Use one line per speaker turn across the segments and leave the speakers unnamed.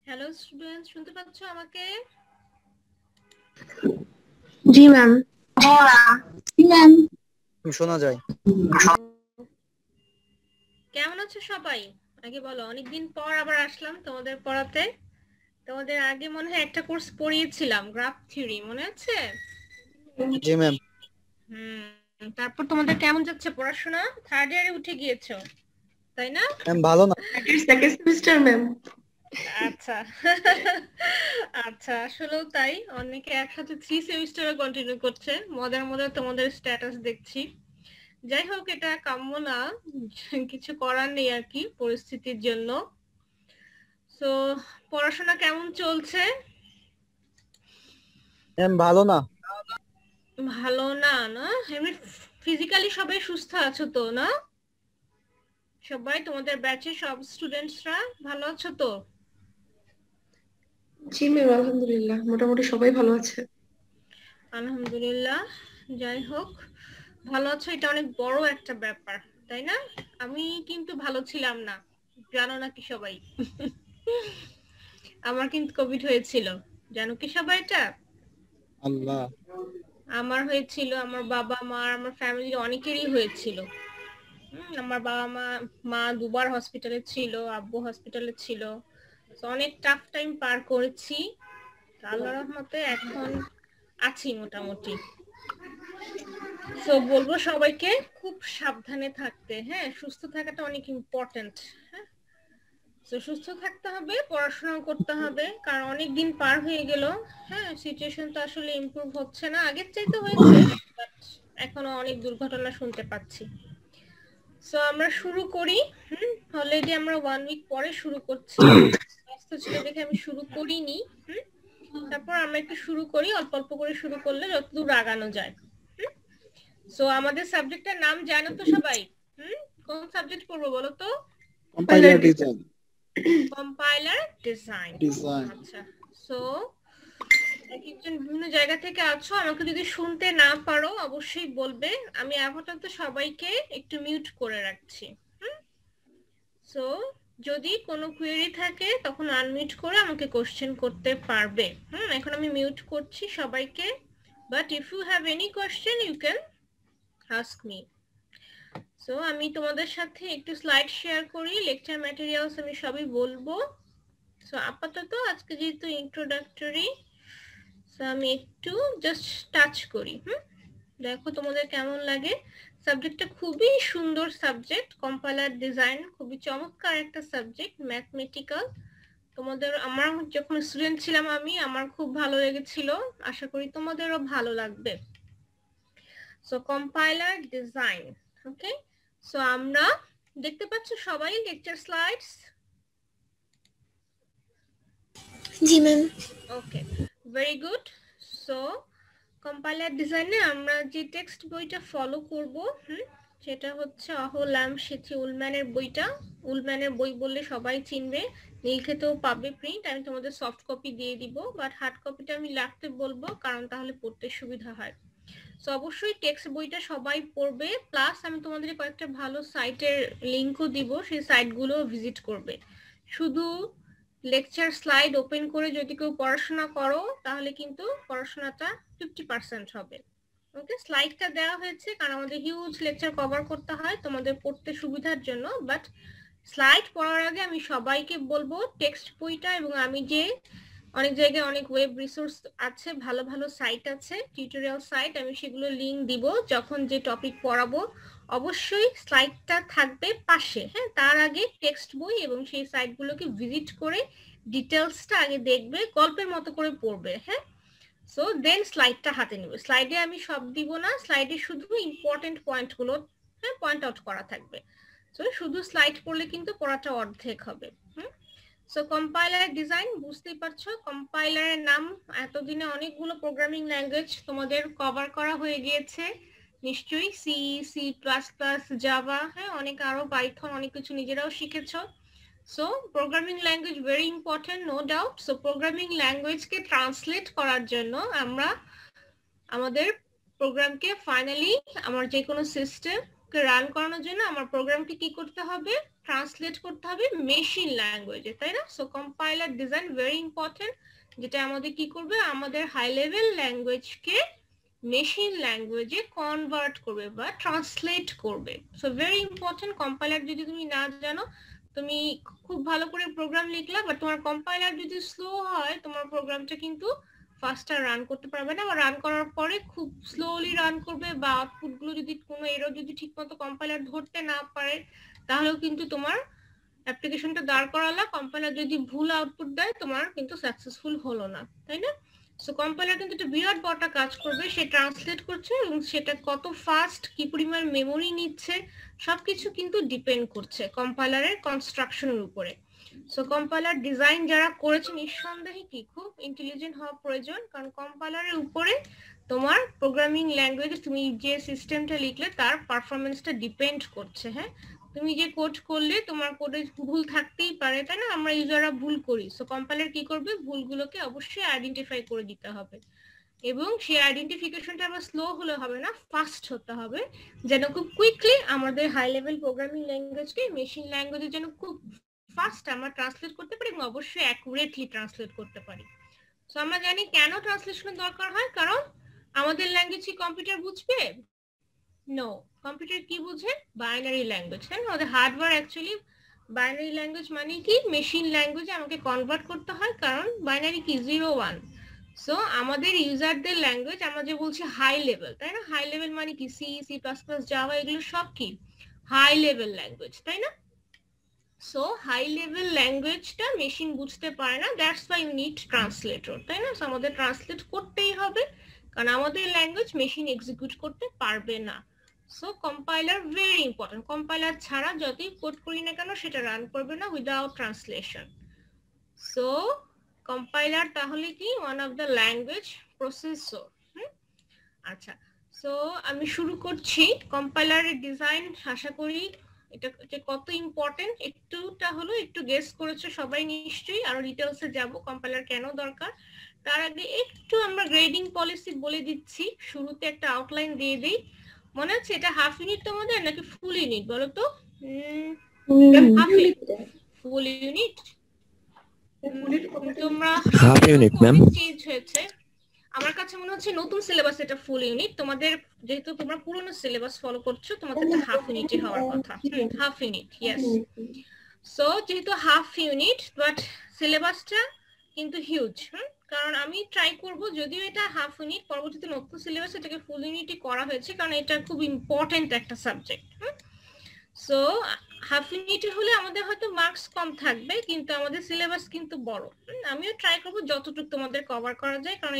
Hello students, শুনতে পাচ্ছ আমাকে?
জি ম্যাম।
শোনা যায়।
কেমন আছো সবাই? আগে বলো, অনেকদিন পর আবার আসলাম তোমাদের পড়াতে। তোমাদের আগে মনে হয় একটা কোর্স পড়িয়েছিলাম, গ্রাফ থিওরি, মনে আছে?
জি ম্যাম।
তারপর তোমাদের কেমন যাচ্ছে পড়াশোনা? থার্ড ইয়ারে উঠে গিয়েছো, তাই না?
ম্যাম ভালো না।
Second semester ma'am.
আচ্ছা। আচ্ছা, আসলেও তাই, অনেকে একসাথে 3 সেমিস্টারে কন্টিনিউ করছে। মজার মজার তোমাদের স্ট্যাটাস দেখছি। যাই হোক, এটা কাম্য না, কিছু করার নেই আর কি পরিস্থিতির জন্য। তো পড়াশোনা কেমন চলছে?
ম্যাম ভালো না।
ভালো না? না এমনি ফিজিক্যালি সবাই সুস্থ আছো তো? না সবাই তোমাদের ব্যাচে সব স্টুডেন্টসরা ভালো আছো তো?
জি ম্যাম, আলহামদুলিল্লাহ মোটামুটি সবাই ভালো আছে।
আলহামদুলিল্লাহ। যাই হোক, ভালো আছো এটা অনেক বড় একটা ব্যাপার, তাই না? আমি কিন্তু ভালো ছিলাম না, জানো নাকি সবাই? আমার কিন্তু কোভিড হয়েছিল, জানো কি সবাই এটা?
আল্লাহ।
আমার হয়েছিল, আমার বাবা মা, আমার ফ্যামিলির অনেকেরই হয়েছিল। আমার বাবা মা দুবার হসপিটালে ছিল, আব্বু হসপিটালে ছিল। অনেক টাফ টাইম পার করেছি। আল্লাহর রহমতে এখন আছি মোটামুটি। তো বলবো সবাইকে খুব সাবধানে থাকতে, হ্যাঁ, সুস্থ থাকাটা অনেক ইম্পর্টেন্ট। হ্যাঁ, তো সুস্থ থাকতে হবে, পড়াশোনা করতে হবে, কারণ অনেক দিন পার হয়ে গেল। হ্যাঁ, সিচুয়েশন তো আসলে ইমপ্রুভ হচ্ছে না, আগের চাইতে হয়েছে, বাট এখনো অনেক দুর্ঘটনা শুনতে পাচ্ছি। সো আমরা শুরু করি। অলরেডি আমরা 1 উইক পরে শুরু করছি, ব্যস্ত ছিল দেখে আমি শুরু করিনি। তারপর আমরা একটু শুরু করি, অল্প অল্প করে শুরু করলে যতদূর আগানো যায়। সো আমাদের সাবজেক্টের নাম জানো তো সবাই? কোন সাবজেক্ট পড়বো বলো তো?
Compiler design.
Compiler design. আচ্ছা, সো এক একজন বিভিন্ন জায়গা থেকে আছো, আমাকে যদি শুনতে না পারো অবশ্যই বলবে। আমি আপাতত সবাইকে একটু মিউট করে রাখছি। সো যদি কোনো কোয়েরি থাকে তখন আনমিউট করে আমাকে কোশ্চেন করতে পারবে। এখন আমি মিউট করছি সবাইকে, but if you have any question you can ask me. So আমি তোমাদের সাথে একটু স্লাইড শেয়ার করি, লেকচার ম্যাটেরিয়ালস আমি সবই বলবো। সো আপাতত আজকে যেহেতু ইন্ট্রোডাক্টরি, সো আমি একটু জাস্ট টাচ করি। দেখো তোমাদের কেমন লাগে। সাবজেক্টটা খুবই সুন্দর সাবজেক্ট, কম্পাইলার ডিজাইন খুবই চমৎকার একটা সাবজেক্ট, ম্যাথমেটিক্যাল। তোমাদের, আমার যখন স্টুডেন্ট ছিলাম আমার খুব ভালো লেগেছিল, আশা করি তোমাদেরও ভালো লাগবে। সো কম্পাইলার ডিজাইন, ওকে। সো আমরা দেখতে পাচ্ছ সবাই লেকচার স্লাইডস?
জি ম্যাম।
ওকে, ভেরি গুড। সো কম্পাইলার ডিজাইনে আমরা যে টেক্সট বইটা ফলো করব, সেটা হচ্ছে অহল্যাম সেথি উলম্যানের বইটা। উলম্যানের বই বললে সবাই চিনবে, নীলক্ষেতেও পাবে প্রিন্ট। আমি তোমাদের সফট কপি দিয়ে দিব, বাট হার্ড কপিটা আমি রাখতে বলবো, কারণ তাহলে পড়তে সুবিধা হয়। সো অবশ্যই টেক্সট বইটা সবাই পড়বে, প্লাস আমি তোমাদের কয়েকটা ভালো সাইটের লিঙ্কও দিব, সেই সাইটগুলো ভিজিট করবে। শুধু লেকচার স্লাইড ওপেন করে যদি কেউ পড়াশোনা করো তাহলে কিন্তু পড়াশোনাটা 50% হবে। ওকে, স্লাইডটা দেওয়া হয়েছে কারণ আমাদের হিউজ লেকচার কভার করতে হয় তোমাদের পড়তে সুবিধার জন্য, বাট স্লাইড পড়ার আগে আমি সবাইকে বলবো টেক্সট বইটা, এবং আমি যে অনেক জায়গায় অনেক ওয়েব রিসোর্স আছে, ভালো ভালো সাইট আছে, টিউটোরিয়াল সাইট, আমি সেগুলো লিঙ্ক দিব যখন যে টপিক পড়াবো। অবশ্যই স্লাইডটা থাকবে পাশে, হ্যাঁ, তার আগে টেক্সট বই এবং সেই সাইটগুলোকে ভিজিট করে ডিটেলসটা আগে দেখবে, গল্পের মতো করে পড়বে, হ্যাঁ। সো দেন স্লাইডটা হাতে নেবে। স্লাইডে আমি সব দিব না, স্লাইডে শুধু ইম্পর্টেন্ট পয়েন্টগুলো, হ্যাঁ, পয়েন্ট আউট করা থাকবে। সো শুধু স্লাইড পড়লে কিন্তু পড়াটা অর্ধেক হবে। সো কম্পাইলার ডিজাইন বুঝতেই পারছো, কম্পাইলারের নাম, এতদিনে অনেকগুলো প্রোগ্রামিং ল্যাঙ্গুয়েজ তোমাদের কভার করা হয়ে গিয়েছে নিশ্চয়ই, C, C plus plus, Java, হ্যাঁ, অনেক আরো পাইথন, অনেক কিছু নিজেরাও শিখেছো। So programming language very important, no doubt. So programming ল্যাঙ্গুয়েজকে ট্রান্সলেট করার জন্য আমরা আমাদের প্রোগ্রামকে ফাইনালি, আমার যে কোনো সিস্টেমকে রান করানোর জন্য আমার প্রোগ্রামকে কি করতে হবে? ট্রান্সলেট করতে হবে মেশিন ল্যাঙ্গুয়েজে, তাই না? So compiler design very important, যেটা আমাদের কি করবে, আমাদের হাই লেভেল ল্যাঙ্গুয়েজকে মেশিন ল্যাঙ্গুয়েজে কনভার্ট করবে বা ট্রান্সলেট করবে। So very important. কম্পাইলার যদি তুমি না জানো, তুমি খুব ভালো করে প্রোগ্রাম লিখলা, বাট তোমার কম্পাইলার যদি স্লো হয়, তোমার প্রোগ্রামটা কিন্তু ফাস্টার রান করতে পারবে না, বা রান করার পরে খুব স্লোলি রান করবে, বা আউটপুটগুলো যদি কোনো এরর যদি ঠিকমতো কম্পাইলার ধরতে না পারে, তাহলেও কিন্তু তোমার অ্যাপ্লিকেশনটা দাঁড় করালা, কম্পাইলার যদি ভুল আউটপুট দেয়, তোমার কিন্তু সাকসেসফুল হলো না, তাই না? সো কম্পাইলার কিন্তু একটা বিরাট বড় কাজ করবে, সে ট্রান্সলেট করছে এবং সেটা কত ফাস্ট, কি পরিমাণ মেমোরি নিচ্ছে, সবকিছু কিন্তু ডিপেন্ড করছে কম্পাইলারের কনস্ট্রাকশনের উপরে। সো কম্পাইলার ডিজাইন যারা করেছে নিঃসন্দেহে কি খুব ইন্টেলিজেন্ট হওয়া প্রয়োজন, কারণ কম্পাইলারের উপরে তোমার প্রোগ্রামিং ল্যাঙ্গুয়েজ, তুমি যে সিস্টেমটা লিখলে তার পারফরমেন্সটা ডিপেন্ড করছে। হ্যাঁ, তুমি যে কোড করলে তোমার কোডে ভুল থাকতেই পারে, তাই না? আমরা ইউজাররা ভুল করি। সো কম্পাইলার কি করবে, ভুলগুলোকে অবশ্যই আইডেন্টিফাই করে দিতে হবে, এবং সেই আইডেন্টিফিকেশনটা আবার স্লো হলে হবে না, ফাস্ট হতে হবে, যেন খুব কুইকলি আমাদের হাই লেভেল প্রোগ্রামিং ল্যাঙ্গুয়েজকে মেশিন ল্যাঙ্গুয়েজে যেন খুব ফাস্ট আমরা ট্রান্সলেট করতে পারি এবং অবশ্যই অ্যাকুরেটলি ট্রান্সলেট করতে পারি। সো আমরা জানি কেন ট্রান্সলেশনের দরকার হয়, কারণ আমাদের ল্যাঙ্গুয়েজ কি কম্পিউটার বুঝবে? নো, কম্পিউটার কি বুঝে? বাইনারি ল্যাঙ্গুয়েজ, তাই না? আমাদের হার্ডওয়্যার অ্যাকচুয়ালি বাইনারি ল্যাঙ্গুয়েজ মানে কি, মেশিন ল্যাঙ্গুয়েজে আমাকে কনভার্ট করতে হয়, কারণ বাইনারি কি 0 1। সো আমাদের ইউজারদের ল্যাঙ্গুয়েজ আমরা যে বলছি হাই লেভেল, তাই না? হাই লেভেল মানে কি, C, C plus plus, Java, এগুলো সব কি হাই লেভেল ল্যাঙ্গুয়েজ, তাই না? সো হাই লেভেল ল্যাঙ্গুয়েজটা মেশিন বুঝতে পারে না, that's why you need translator, তাই না? সো আমাদের ট্রান্সলেট করতেই হবে, কারণ আমাদের ল্যাঙ্গুয়েজ মেশিন এক্সিকিউট করতে পারবে না। So compiler very important. Compiler ছাড়া যতই কোড করি না কেন সেটা রান করবে না উইদাউট ট্রান্সলেশন। সো কম্পাইলার তাহলে কি one of the language processor. আচ্ছা, সো আমি শুরু করছি কম্পাইলারের ডিজাইন। আশা করি এটা কত ইম্পর্টেন্ট একটুটা হলো একটু গেস করেছো সবাই নিশ্চয়ই। আরো ডিটেলসে যাব কম্পাইলার কেন দরকার, তার আগে একটু আমরা গ্রেডিং পলিসি বলে দিচ্ছি। শুরুতে একটা আউটলাইন দিয়ে দিই। মনে আছে এটা হাফ ইউনিট তোমাদের নাকি ফুল ইউনিট বলো তো? ফুল ইউনিট। তোমরা
হাফ ইউনিট ম্যাম।
চেঞ্জ হয়েছে আমার কাছে মনে হচ্ছে নতুন সিলেবাস, এটা ফুল ইউনিট। তোমাদের যেহেতু তোমরা পুরনো সিলেবাস ফলো করছো, তোমাদের তো হাফ ইউনিটই হওয়ার কথা। Half unit, yes. সো যেহেতু হাফ ইউনিট, বাট সিলেবাসটা কিন্তু হিউজ। কারণ আমি ট্রাই করব, যদিও এটা হাফ ইউনিট, পরবর্তীতে নতুন সিলেবাস এটাকে ফুল ইউনিটই করা হয়েছে, কারণ এটা খুব ইম্পর্টেন্ট একটা সাবজেক্ট। সো হাফ ইউনিটে হলে আমাদের হয়তো মার্কস কম থাকবে, কিন্তু আমাদের সিলেবাস কিন্তু বড়। আমিও ট্রাই করব যতটুকু তোমাদের কভার করা যায়, কারণ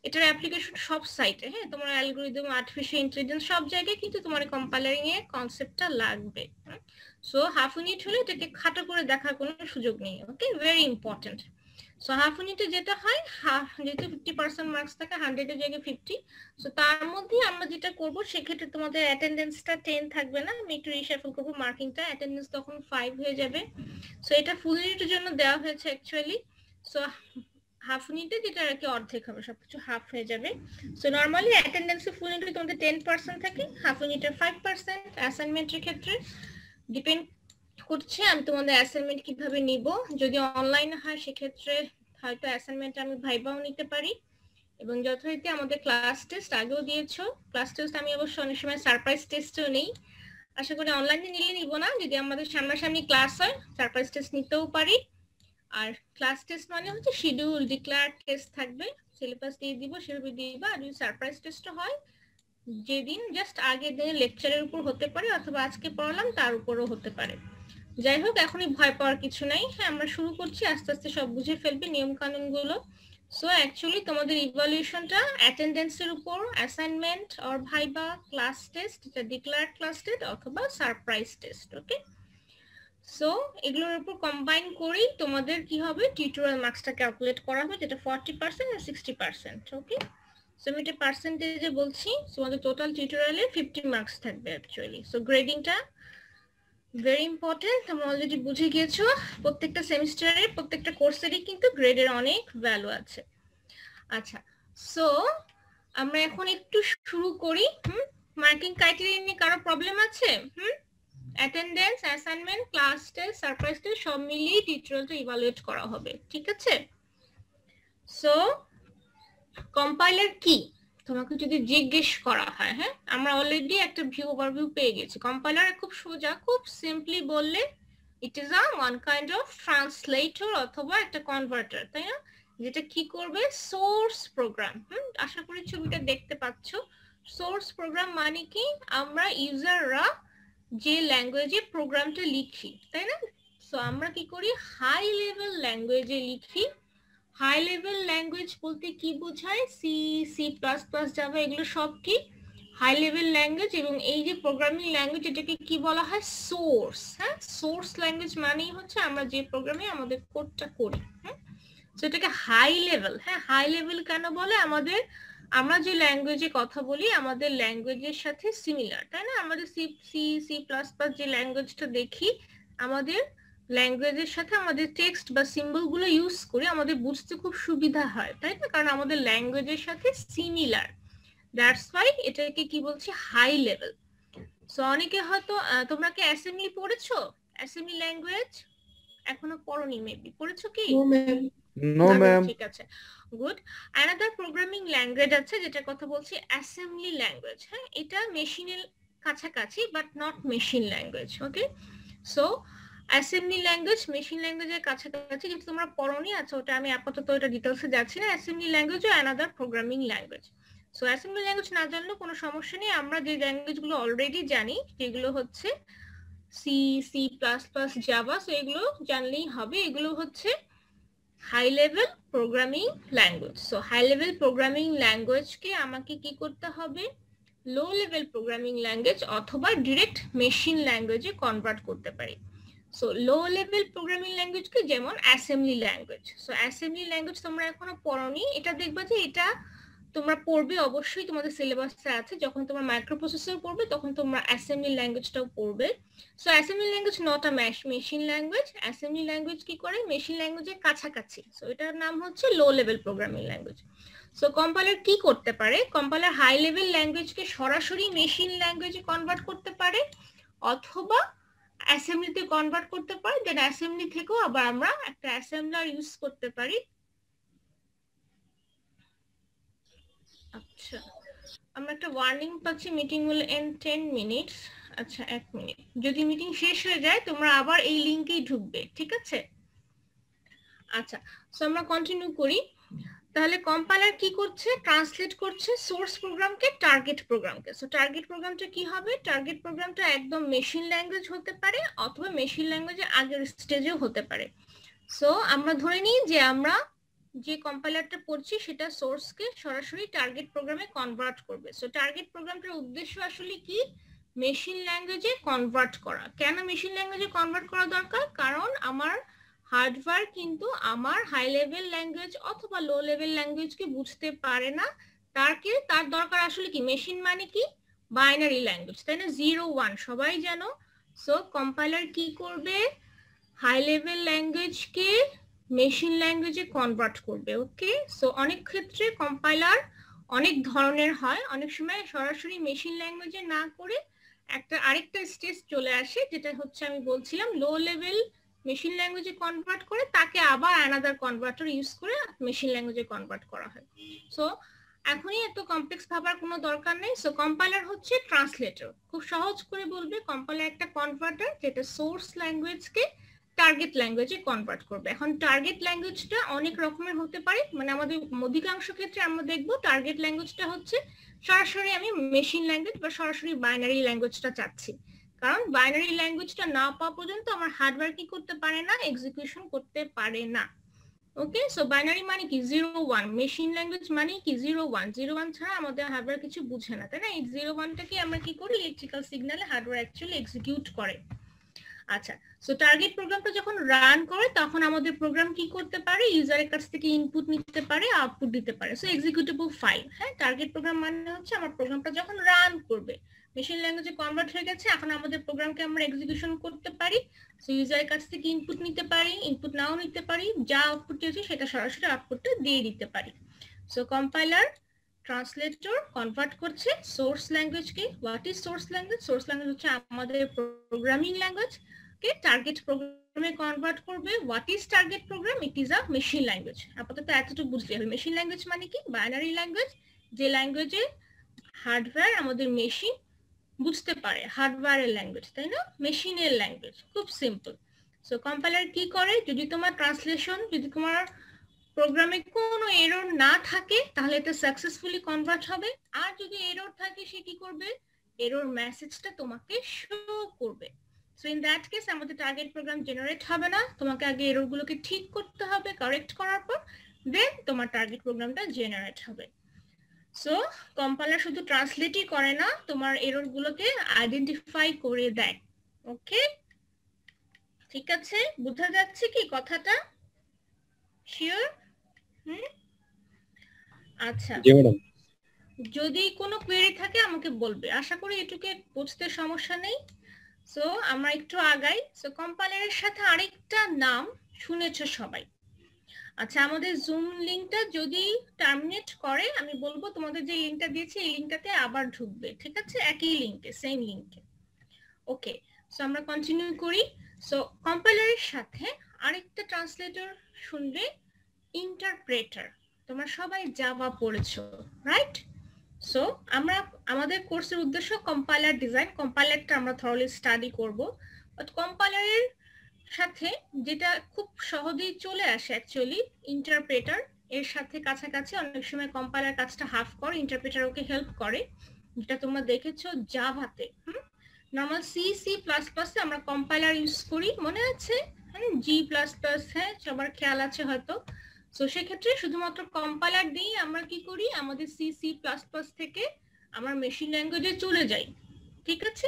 এটার অ্যাপ্লিকেশন সব সাইটে। হ্যাঁ, তোমার অ্যালগরিদম, আর্টিফিশিয়াল ইন্টেলিজেন্স সব জায়গায় কিন্তু তোমার কম্পাইলারিং এর কনসেপ্টটা লাগবে। সো হাফ ইউনিট হলে এটাকে খাটো করে দেখার কোনো সুযোগ নেই। ওকে, ভেরি ইম্পর্টেন্ট। সো হাফ ইউনিটে যেটা হয়, যেহেতু 50% মার্কস থাকে, 100 এর জায়গায় 50। সো তার মধ্যে আমরা যেটা করব, সেক্ষেত্রে তোমাদের অ্যাটেন্ডেন্সটা 10 থাকবে না, আমি একটু রিশাফল করব মার্কিংটা, অ্যাটেন্ডেন্স তখন 5 হয়ে যাবে। সো এটা ফুল ইউনিটের জন্য দেওয়া হয়েছে অ্যাকচুয়ালি। সো হাফ ইউনিটে যেটা আর কি অর্ধেক হবে, সবকিছু হাফ হয়ে যাবে। সো নরমালি অ্যাটেন্ডেন্সে ফুল ইউনিটে তোমাদের 10% থাকে, হাফ ইউনিটের 5%। অ্যাসাইনমেন্টের ক্ষেত্রে ডিপেন্ড করছে আমি তোমাদের অ্যাসাইনমেন্ট কিভাবে নিব। যদি অনলাইনে হয় সেক্ষেত্রে হয়তো অ্যাসাইনমেন্ট আমি ভাইবাও নিতে পারি, এবং যথারীতি আমাদের ক্লাস টেস্ট আগেও দিয়েছো। ক্লাস টেস্ট আমি অবশ্য অনেক সময় সারপ্রাইজ টেস্টও নেই। আশা করি অনলাইনে নিলে নিব না, যদি আমাদের সামনাসামনি ক্লাস হয় সারপ্রাইজ টেস্ট নিতেও পারি। আর ক্লাস টেস্ট মানে হচ্ছে শিডিউল ডিক্লেয়ার টেস্ট থাকবে, সিলেবাস দিয়ে দিব সেভাবে দিবা। আর যদি সারপ্রাইজ টেস্ট হয়, যেদিন জাস্ট আগের দিনে লেকচারের উপর হতে পারে, অথবা আজকে পড়ালাম তার উপরও হতে পারে। যাই হোক, এখনই ভয় পাওয়ার কিছু নাই। হ্যাঁ, আমরা শুরু করছি, আস্তে আস্তে সব বুঝে ফেলবে নিয়ম কানুন গুলো। সো অ্যাকচুয়ালি তোমাদের ইভালুয়েশনটা অ্যাটেন্ডেন্সের উপর, assignment or viva, class test, এটা ডিক্লেয়ার্ড ক্লাস টেস্ট অথবা সারপ্রাইজ টেস্ট। ওকে, সো এগুলোর উপর কম্বাইন করেই তোমাদের কি হবে, টিউটোরিয়াল মার্কসটা ক্যালকুলেট করা হবে, যেটা 40% আর 60%। ওকে, সো আমি এটা পার্সেন্টেজে বলছি। তোমাদের টোটাল টিউটোরিয়ালে 50 মার্কস থাকবে অ্যাকচুয়ালি। সো গ্রেডিংটা ভেরি ইম্পর্টেন্ট, তোমরা অলরেডি বুঝে গিয়েছো। প্রত্যেকটা সেমিস্টারের প্রত্যেকটা কোর্সেরই কিন্তু গ্রেডের অনেক ভ্যালু আছে। আচ্ছা, সো আমরা এখন একটু শুরু করি। মার্কিং ক্রাইটেরিয়া নিয়ে কারো প্রবলেম আছে? Attendance, assignment, class test, surprise test সব মিলিয়ে টিউটোরিয়ালটা ইভালুয়েট করা হবে, ঠিক আছে? সো কম্পাইলার কি তোমাকে যদি জিজ্ঞেস করা হয়, হ্যাঁ আমরা অলরেডি একটা ভিউ ওভারভিউ পেয়ে গেছি। কম্পাইলার খুব সোজা, খুব সিম্পলি বললে ইট is a one kind of translator অথবা একটা কনভার্টার, তাই না? যেটা কি করবে, সোর্স প্রোগ্রাম। আশা করি ছবিটা দেখতে পাচ্ছ। সোর্স প্রোগ্রাম মানে কি, আমরা ইউজাররা যে ল্যাঙ্গুয়েজে প্রোগ্রামটা লিখি, তাই না? সো আমরা কি করি, হাই লেভেল ল্যাঙ্গুয়েজে লিখি। হাই লেভেল ল্যাঙ্গুয়েজ বলতে কি বোঝায়, C, C plus plus, Java, এগুলো সব কি হাই লেভেল ল্যাঙ্গুয়েজ। এবং এই যে প্রোগ্রামিং ল্যাঙ্গুয়েজ, এটাকে কি বলা হয়, সোর্স। হ্যাঁ, সোর্স ল্যাঙ্গুয়েজ মানেই হচ্ছে আমরা যে প্রোগ্রামে আমাদের কোডটা করি। হ্যাঁ, সেটাকে হাই লেভেল। হ্যাঁ, হাই লেভেল কেন বলে, আমরা যে ল্যাঙ্গুয়েজে কথা বলি আমাদের ল্যাঙ্গুয়েজের সাথে সিমিলার, তাই না? আমাদের সি প্লাস প্লাস যে ল্যাঙ্গুয়েজটা দেখি, আমাদের ল্যাঙ্গুয়েজের সাথে আমাদের টেক্সট বা সিম্বল গুলো ইউজ করে আমাদের বুঝতে খুব সুবিধা হয়, তাই না? কারণ আমাদের ল্যাঙ্গুয়েজের সাথে সিমিলার, দ্যাটস ওয়াই এটাকে কি বলছি, হাই লেভেল। সো অনেকে হয়তো, তোমরা কি অ্যাসেম্বলি পড়েছো? অ্যাসেম্বলি ল্যাঙ্গুয়েজ এখনো পড়োনি, মেবি পড়েছো কি?
No ma'am.
No ma'am.
ঠিক আছে, গুড। অ্যানাদার প্রোগ্রামিং ল্যাঙ্গুয়েজ আছে যেটার কথা বলছি, অ্যাসেম্বলি ল্যাঙ্গুয়েজ। হ্যাঁ, এটা মেশিনের কাছাকাছি but not machine language. Okay, so assembly language machine ল্যাঙ্গুয়েজের কাছাকাছি, কিন্তু তোমরা পড়োনি। আচ্ছা, ওটা আমি আপাতত ওটা ডিটেলসে যাচ্ছি না। অ্যাসেম্বলি ল্যাঙ্গুয়েজ ও another programming language. So assembly language না জানলেও কোনো সমস্যা নেই, আমরা যে ল্যাঙ্গুয়েজগুলো অলরেডি জানি, যেগুলো হচ্ছে C, C plus plus, Java, so এগুলো জানলেই হবে। এগুলো হচ্ছে high level programming language. So high level programming ল্যাঙ্গুয়েজকে আমাকে কি করতে হবে, লো লেভেল প্রোগ্রামিং ল্যাঙ্গুয়েজ অথবা ডিরেক্ট মেশিন ল্যাঙ্গুয়েজে কনভার্ট করতে পারি। সো লো লেভেল প্রোগ্রামিং ল্যাঙ্গুয়েজকে যেমন assembly language. So assembly language তোমরা এখনো পড়োনি, এটা দেখবা যে এটা তোমরা পড়বে, অবশ্যই তোমাদের সিলেবাসে আছে। যখন তোমরা মাইক্রোপ্রসেসর পড়বে তখন তোমরা অ্যাসেম্বলি ল্যাঙ্গুয়েজটাও পড়বে। So assembly language not a machine language. Assembly language কি করে, মেশিন ল্যাঙ্গুয়েজের কাছাকাছি। সো এটার নাম হচ্ছে লো level programming language. So compiler কি করতে পারে, কম্পাইলার হাই লেভেল ল্যাঙ্গুয়েজকে সরাসরি মেশিন ল্যাঙ্গুয়েজে কনভার্ট করতে পারে অথবা অ্যাসেম্বলিতে কনভার্ট করতে পারে। দেন অ্যাসেম্বলি থেকেও আবার আমরা একটা অ্যাসেম্বলার ইউজ করতে পারি। আচ্ছা, আমরা একটা ওয়ার্নিং পাচ্ছি, মিটিং উইল এন্ড 10 মিনিটস। আচ্ছা, 1 মিনিট, যদি মিটিং শেষ হয়ে যায় তোমরা আবার এই লিংকেই ঢুকবে, ঠিক আছে? আচ্ছা, সো আমরা কন্টিনিউ করি। তাহলে কম্পাইলার কি করছে, ট্রান্সলেট করছে সোর্স প্রোগ্রামকে টার্গেট প্রোগ্রামকে। সো টার্গেট প্রোগ্রামটা কি হবে, টার্গেট প্রোগ্রামটা একদম মেশিন ল্যাঙ্গুয়েজ হতে পারে অথবা মেশিন ল্যাঙ্গুয়েজের আগের স্টেজেও হতে পারে। সো আমরা ধরে নিই যে আমরা যে কম্পাইলারটা পড়ছি সেটা সোর্সকে সরাসরি টার্গেট প্রোগ্রামে কনভার্ট করবে। সো টার্গেট প্রোগ্রামটার উদ্দেশ্য আসলে কি, মেশিন ল্যাঙ্গুয়েজে কনভার্ট করা। কেন মেশিন ল্যাঙ্গুয়েজে কনভার্ট করা দরকার, কারণ আমার হার্ডওয়্যার কিন্তু আমার হাই লেভেল ল্যাঙ্গুয়েজ অথবা লো লেভেল ল্যাঙ্গুয়েজকে বুঝতে পারে না। তার দরকার আসলে কি, মেশিন মানে কি, বাইনারি ল্যাঙ্গুয়েজ, তাই না, 0 1 সবাই জানো। সো কম্পাইলার কি করবে, হাই লেভেল ল্যাঙ্গুয়েজকে মেশিন ল্যাঙ্গুয়েজে কনভার্ট করবে। ওকে, সো অনেক ক্ষেত্রে কম্পাইলার অনেক ধরনের হয়, অনেক সময় সরাসরি মেশিন ল্যাঙ্গুয়েজে না করে আরেকটা স্টেজ চলে আসে, যেটা হচ্ছে আমি বলছিলাম লো লেভেল মেশিন ল্যাঙ্গুয়েজে কনভার্ট করে তাকে আবার অ্যানাদার কনভার্টার ইউজ করে মেশিন ল্যাঙ্গুয়েজে কনভার্ট করা হয়। সো এখনই এত কমপ্লেক্স ভাবার কোনো দরকার নেই। সো কম্পাইলার হচ্ছে ট্রান্সলেটর। খুব সহজ করে বলবে, কম্পাইলার একটা কনভার্টার যেটা সোর্স ল্যাঙ্গুয়েজকে টার্গেট ল্যাঙ্গুয়েজে কনভার্ট করবে। এখন টার্গেট ল্যাঙ্গুয়েজটা অনেক রকমের হতে পারে, মানে আমাদের অধিকাংশ ক্ষেত্রে আমরা দেখবো টার্গেট ল্যাঙ্গুয়েজটা হচ্ছে সরাসরি আমি মেশিন ল্যাঙ্গুয়েজ বা সরাসরি বাইনারি ল্যাঙ্গুয়েজটা চাচ্ছি। কারণ বাইনারি ল্যাঙ্গুয়েজটা না পাওয়া পর্যন্ত আমার হার্ডওয়্যার কি করতে পারে না, এক্সিকিউশন করতে পারে না। ওকে, সো বাইনারি মানে কি 0 1, মেশিন ল্যাঙ্গুয়েজ মানে কি 0 1, 0 1 ছাড়া আমাদের হার্ডওয়্যার কিছু বুঝে না, তাই না? এই 0 1টাকে আমরা কি করি, ইলেকট্রিক্যাল সিগন্যালে হার্ডওয়্যার অ্যাকচুয়ালি এক্সিকিউট করে। আচ্ছা, সো টার্গেট প্রোগ্রামটা যখন রান করে তখন আমাদের প্রোগ্রাম কি করতে পারে, ইউজারের কাছ থেকে ইনপুট নিতে পারে, আউটপুট দিতে পারে। So executable file. হ্যাঁ, টার্গেট প্রোগ্রাম মানে হচ্ছে আমার প্রোগ্রামটা যখন রান করবে, মেশিন ল্যাঙ্গুয়েজে কনভার্ট হয়ে গেছে, এখন আমাদের প্রোগ্রামকে আমরা এক্সিকিউশন করতে পারি। সো ইউজারের কাছ থেকে ইনপুট নিতে পারি, ইনপুট নাও নিতে পারি, যা আউটপুট দিয়েছে সেটা সরাসরি আউটপুটটা দিয়ে দিতে পারি। সো কম্পাইলার ট্রান্সলেটর কনভার্ট করছে সোর্স ল্যাঙ্গুয়েজকে। What is source language? Source language হচ্ছে আমাদের প্রোগ্রামিং ল্যাঙ্গুয়েজ কে টার্গেট প্রোগ্রামে কনভার্ট করবে। What is target program? It is a machine language. আপাতত এতটুকু বুঝতে হবে। মেশিন ল্যাঙ্গুয়েজ মানে কি? বাইনারি ল্যাঙ্গুয়েজ, যে ল্যাঙ্গুয়েজে হার্ডওয়্যার আমাদের মেশিন বুঝতে পারে, হার্ডওয়্যারের ল্যাঙ্গুয়েজ, তাই না? মেশিনের ল্যাঙ্গুয়েজ, খুব সিম্পল। সো কম্পাইলার কি করে? যদি তোমার ট্রান্সলেশন, যদি তোমার প্রোগ্রামে কোনো এরর না থাকে তাহলে এটা সাকসেসফুলি কনভার্ট হবে। আর যদি এরর থাকে সে কি করবে? এরর মেসেজটা তোমাকে শো করবে। সো ইন দ্যাট কেস আমাদের টার্গেট প্রোগ্রাম জেনারেট হবে না। তোমাকে আগে এররগুলোকে ঠিক করতে হবে, কারেক্ট করার পর দেন তোমার টার্গেট প্রোগ্রামটা জেনারেট হবে। সো কম্পাইলার শুধু ট্রান্সলেটই করে না, তোমার এররগুলোকে আইডেন্টিফাই করে দেয়। ওকে, ঠিক আছে? বোঝা যাচ্ছে কি কথাটা? শিওর? আচ্ছা,
জি ম্যাডাম।
যদি কোনো কোয়েরি থাকে আমাকে বলবে। আশা করি এটুকু বুঝতে সমস্যা নেই। সো আমরা একটু আগাই। সো কম্পাইলারের সাথে আরেকটা নাম শুনেছো সবাই। আচ্ছা, আমাদের জুম লিংকটা যদি টার্মিনেট করে আমি বলবো তোমাদের যে লিংকটা দিয়েছি এই লিংকটাতে আবার ঢুকবে, ঠিক আছে? একই লিংকে, সেম লিংকে। ওকে, সো আমরা কন্টিনিউ করি। সো কম্পাইলারের সাথে আরেকটা ট্রান্সলেটর শুনবে, ইন্টারপ্রেটার। তোমরা সবাই জাভা পড়েছো, রাইট? সো আমরা আমাদের কোর্সের উদ্দেশ্য কম্পাইলার ডিজাইন, কম্পাইলারটা আমরা থরলি স্টাডি করব। বাট কম্পাইলারের সাথে যেটা খুব সহজেই চলে আসে অ্যাকচুয়ালি, ইন্টারপ্রেটার এর সাথে কাছাকাছি। অনেক সময় কম্পাইলার কাজটা হাফ করে, ইন্টারপ্রেটার ওকে হেল্প করে, যেটা তোমরা দেখেছো জাভাতে। নর্মাল সি প্লাস প্লাসে আমরা কম্পাইলার ইউজ করি, মনে আছে? জি প্লাস প্লাস, হ্যাঁ সবার খেয়াল আছে হয়তো। সো সেক্ষেত্রে শুধুমাত্র কম্পাইলার দিয়ে আমরা কি করি, আমাদের সি প্লাস প্লাস থেকে আমরা মেশিন ল্যাঙ্গুয়েজে চলে যাই, ঠিক আছে?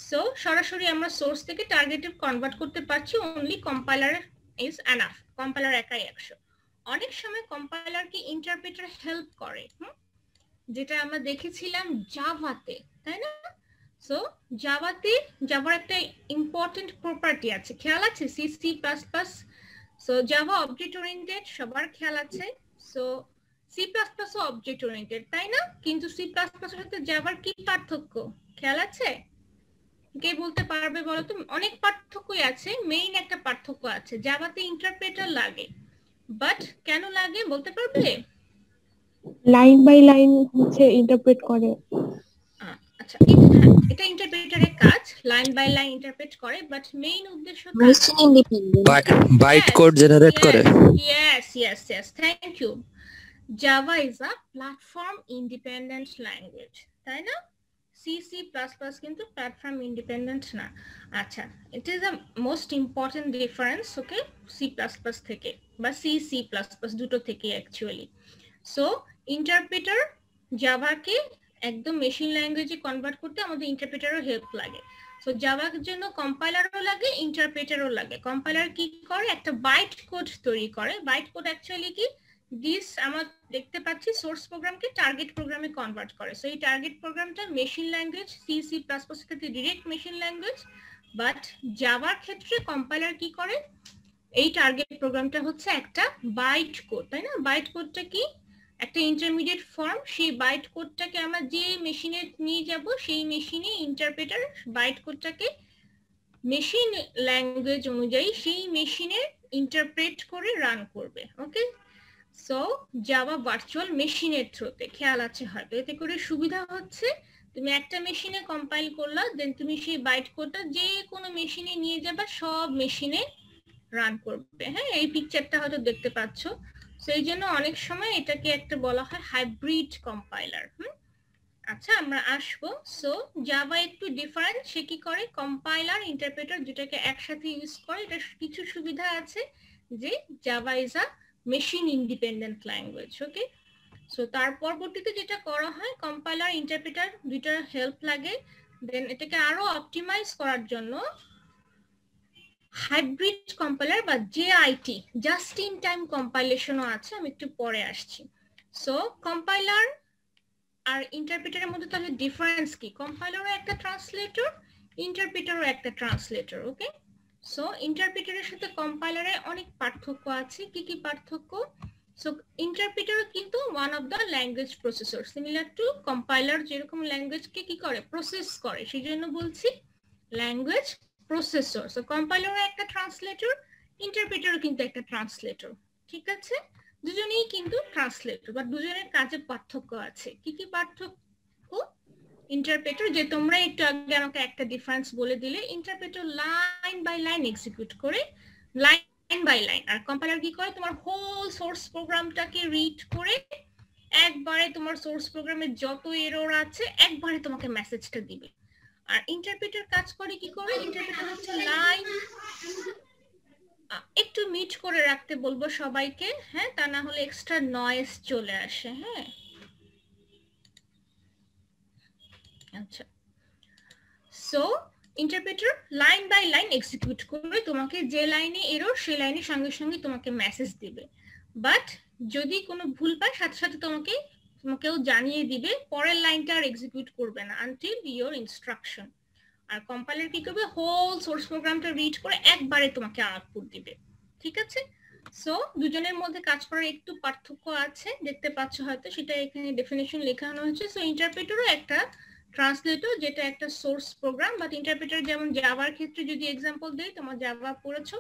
সো সরাসরি আমরা সোর্স থেকে টার্গেটে কনভার্ট করতে পারছি, only compiler is enough. Compiler একাই 100। অনেক সময় কম্পাইলার কি ইন্টারপ্রেটার হেল্প করে, যেটা আমরা দেখেছিলাম জাভাতে, তাই না? সো জাভাতে, জাভার একটা ইম্পর্টেন্ট প্রপার্টি আছে, খেয়াল আছে? C plus plus. So Java object oriented, সবার খেয়াল আছে। সো সি প্লাস প্লাস ও অবজেক্ট ওরিয়েন্টেড, তাই না? কিন্তু সি প্লাস প্লাস এর সাথে জাভার কি পার্থক্য খেয়াল আছে? কে বলতে পারবে বলো তো? অনেক পার্থক্যই আছে, মেইন একটা পার্থক্য আছে, জাভাতে ইন্টারপ্রেটার লাগে। বাট কেন লাগে বলতে পারবে?
লাইন বাই লাইন হচ্ছে ইন্টারপ্রেট করে।
আচ্ছা, এটা ইন্টারপ্রেটারের কাজ, লাইন বাই লাইন ইন্টারপ্রেট করে, বাট মেইন উদ্দেশ্য
machine independent byte code generate করে।
yes, thank you. Java is a platform independent language, তাই না? C++ কিন্তু প্ল্যাটফর্ম ইন্ডিপেন্ডেন্ট না। আচ্ছা, ইট is a most important difference, okay, C++ থেকে বা C++ দুটো থেকে অ্যাকচুয়ালি। সো ইন্টারপ্রেটার জাভাকে একদম মেশিন ল্যাঙ্গুয়েজে কনভার্ট করতে আমাদের ইন্টারপ্রেটারও হেল্প লাগে। সো জাভার জন্য কম্পাইলারও লাগে, ইন্টারপ্রেটারও লাগে। কম্পাইলার কি করে? একটা বাইট কোড তৈরি করে। বাইট কোড অ্যাকচুয়ালি কি, দিস আমরা দেখতে পাচ্ছি সোর্স প্রোগ্রামকে টার্গেট প্রোগ্রামে কনভার্ট করে। সো এই টার্গেট প্রোগ্রামটা machine language, C plus plus ক্ষেত্রে ডিরেক্ট মেশিন ল্যাঙ্গুয়েজ। বাট জাভার ক্ষেত্রে কম্পাইলার কি করে? এই টার্গেট প্রোগ্রামটা হচ্ছে একটা বাইট কোড, তাই না? বাইট কোডটা কি? একটা ইন্টারমিডিয়েট ফর্ম। সেই বাইট কোডটাকে আমরা যে মেশিনে নিয়ে যাব, সেই মেশিনে ইন্টারপ্রেটার বাইট কোডটাকে মেশিন ল্যাঙ্গুয়েজ অনুযায়ী সেই মেশিনে ইন্টারপ্রেট করে রান করবে। ওকে, সো জাভা ভার্চুয়াল মেশিনের থ্রুতে, খেয়াল আছে হয়তো। এতে করে সুবিধা হচ্ছে তুমি একটা মেশিনে কম্পাইল করলা, দেন তুমি সেই বাইট কোডটা যে কোনো মেশিনে নিয়ে যাবে, সব মেশিনে রান করবে। হ্যাঁ, এই পিকচারটা হয়তো দেখতে পাচ্ছ। সেই জন্য অনেক সময় এটাকে একটা বলা হয় হাইব্রিড কম্পাইলার। আচ্ছা, আমরা আসবো। সো জাভা একটু ডিফারেন্ট। সে কি করে? কম্পাইলার ইন্টারপ্রেটার দুটাকে একসাথে ইউজ করে। এটা কিছু সুবিধা আছে যে Java is a machine independent language. Okay, so তার পরবর্তীতে যেটা করা হয়, কম্পাইলার ইন্টারপ্রেটার দুইটার হেল্প লাগে। দেন এটাকে আরো অপটিমাইজ করার জন্য হাইব্রিড কম্পাইলার বা জেআইটি, জাস্ট ইন টাইম কম্পাইলেশনও আছে, আমি একটু পরে আসছি। সো কম্পাইলার আর ইন্টারপ্রেটারের মধ্যে তাহলে ডিফারেন্স কি? কম্পাইলারও একটা ট্রান্সলেটর, ইন্টারপ্রেটারও একটা ট্রান্সলেটর। ওকে, সো ইন্টারপ্রেটারের সাথে কম্পাইলারের অনেক পার্থক্য আছে। কি কি পার্থক্য সো ইন্টারপ্রিটার কিন্তু one of the language processor, similar to compiler যেরকম ল্যাঙ্গুয়েজকে কি করে প্রসেস করে, সেই জন্য বলছি ল্যাঙ্গুয়েজ প্রসেসর। সো কম্পাইলারও একটা ট্রান্সলেটর, ইন্টারপ্রিটারও কিন্তু একটা ট্রান্সলেটর, ঠিক আছে? দুজনেই কিন্তু ট্রান্সলেটর, বাট দুজনের কাজে পার্থক্য আছে। কি কি পার্থক্য? ইন্টারপ্রেটার, যে তোমরা একটু আগে আমাকে একটা ডিফারেন্স বলে দিলে, interpreter line by line execute করে, লাইন বাই লাইন। আর কম্পাইলার কি করে? তোমার হোল সোর্স প্রোগ্রামটাকে রিড করে একবারে তোমার সোর্স প্রোগ্রামের যত এরর আছে একবারে তোমাকে মেসেজটা দিবে। আর ইন্টারপ্রেটার কাজ করে কি করে? ইন্টারপ্রেটার হচ্ছে লাইন, একটু মিট করে রাখতে বলবো সবাইকে, হ্যাঁ, তা না হলে এক্সট্রা নয়েজ চলে আসে। হ্যাঁ, আচ্ছা। So interpreter line by line execute করে তোমাকে যে লাইনে এরর সেই লাইনের সঙ্গে সঙ্গে তোমাকে মেসেজ দিবে, বাট যদি কোনো ভুল পায় সাথে সাথে তোমাকেও জানিয়ে দিবে, পরের লাইনটা আর এক্সিকিউট করবে না আনটিল ইওর ইনস্ট্রাকশন। আর কম্পাইলার কি করবে? হোল সোর্স প্রোগ্রামটা রিড করে একবারে তোমাকে আউটপুট দিবে, ঠিক আছে? সো দুজনের মধ্যে কাজ করার একটু পার্থক্য আছে, দেখতে পাচ্ছ হয়তো, সেটা এখানে ডেফিনেশন লেখানো হয়েছে। সো ইন্টারপ্রেটারও একটা ট্রান্সলেটর, যেটা একটা সোর্স প্রোগ্রাম, বাট ইন্টারপ্রেটার যেমন জাভার ক্ষেত্রে যদি এক্সাম্পল দেই, তোমার জাভা পড়েছো,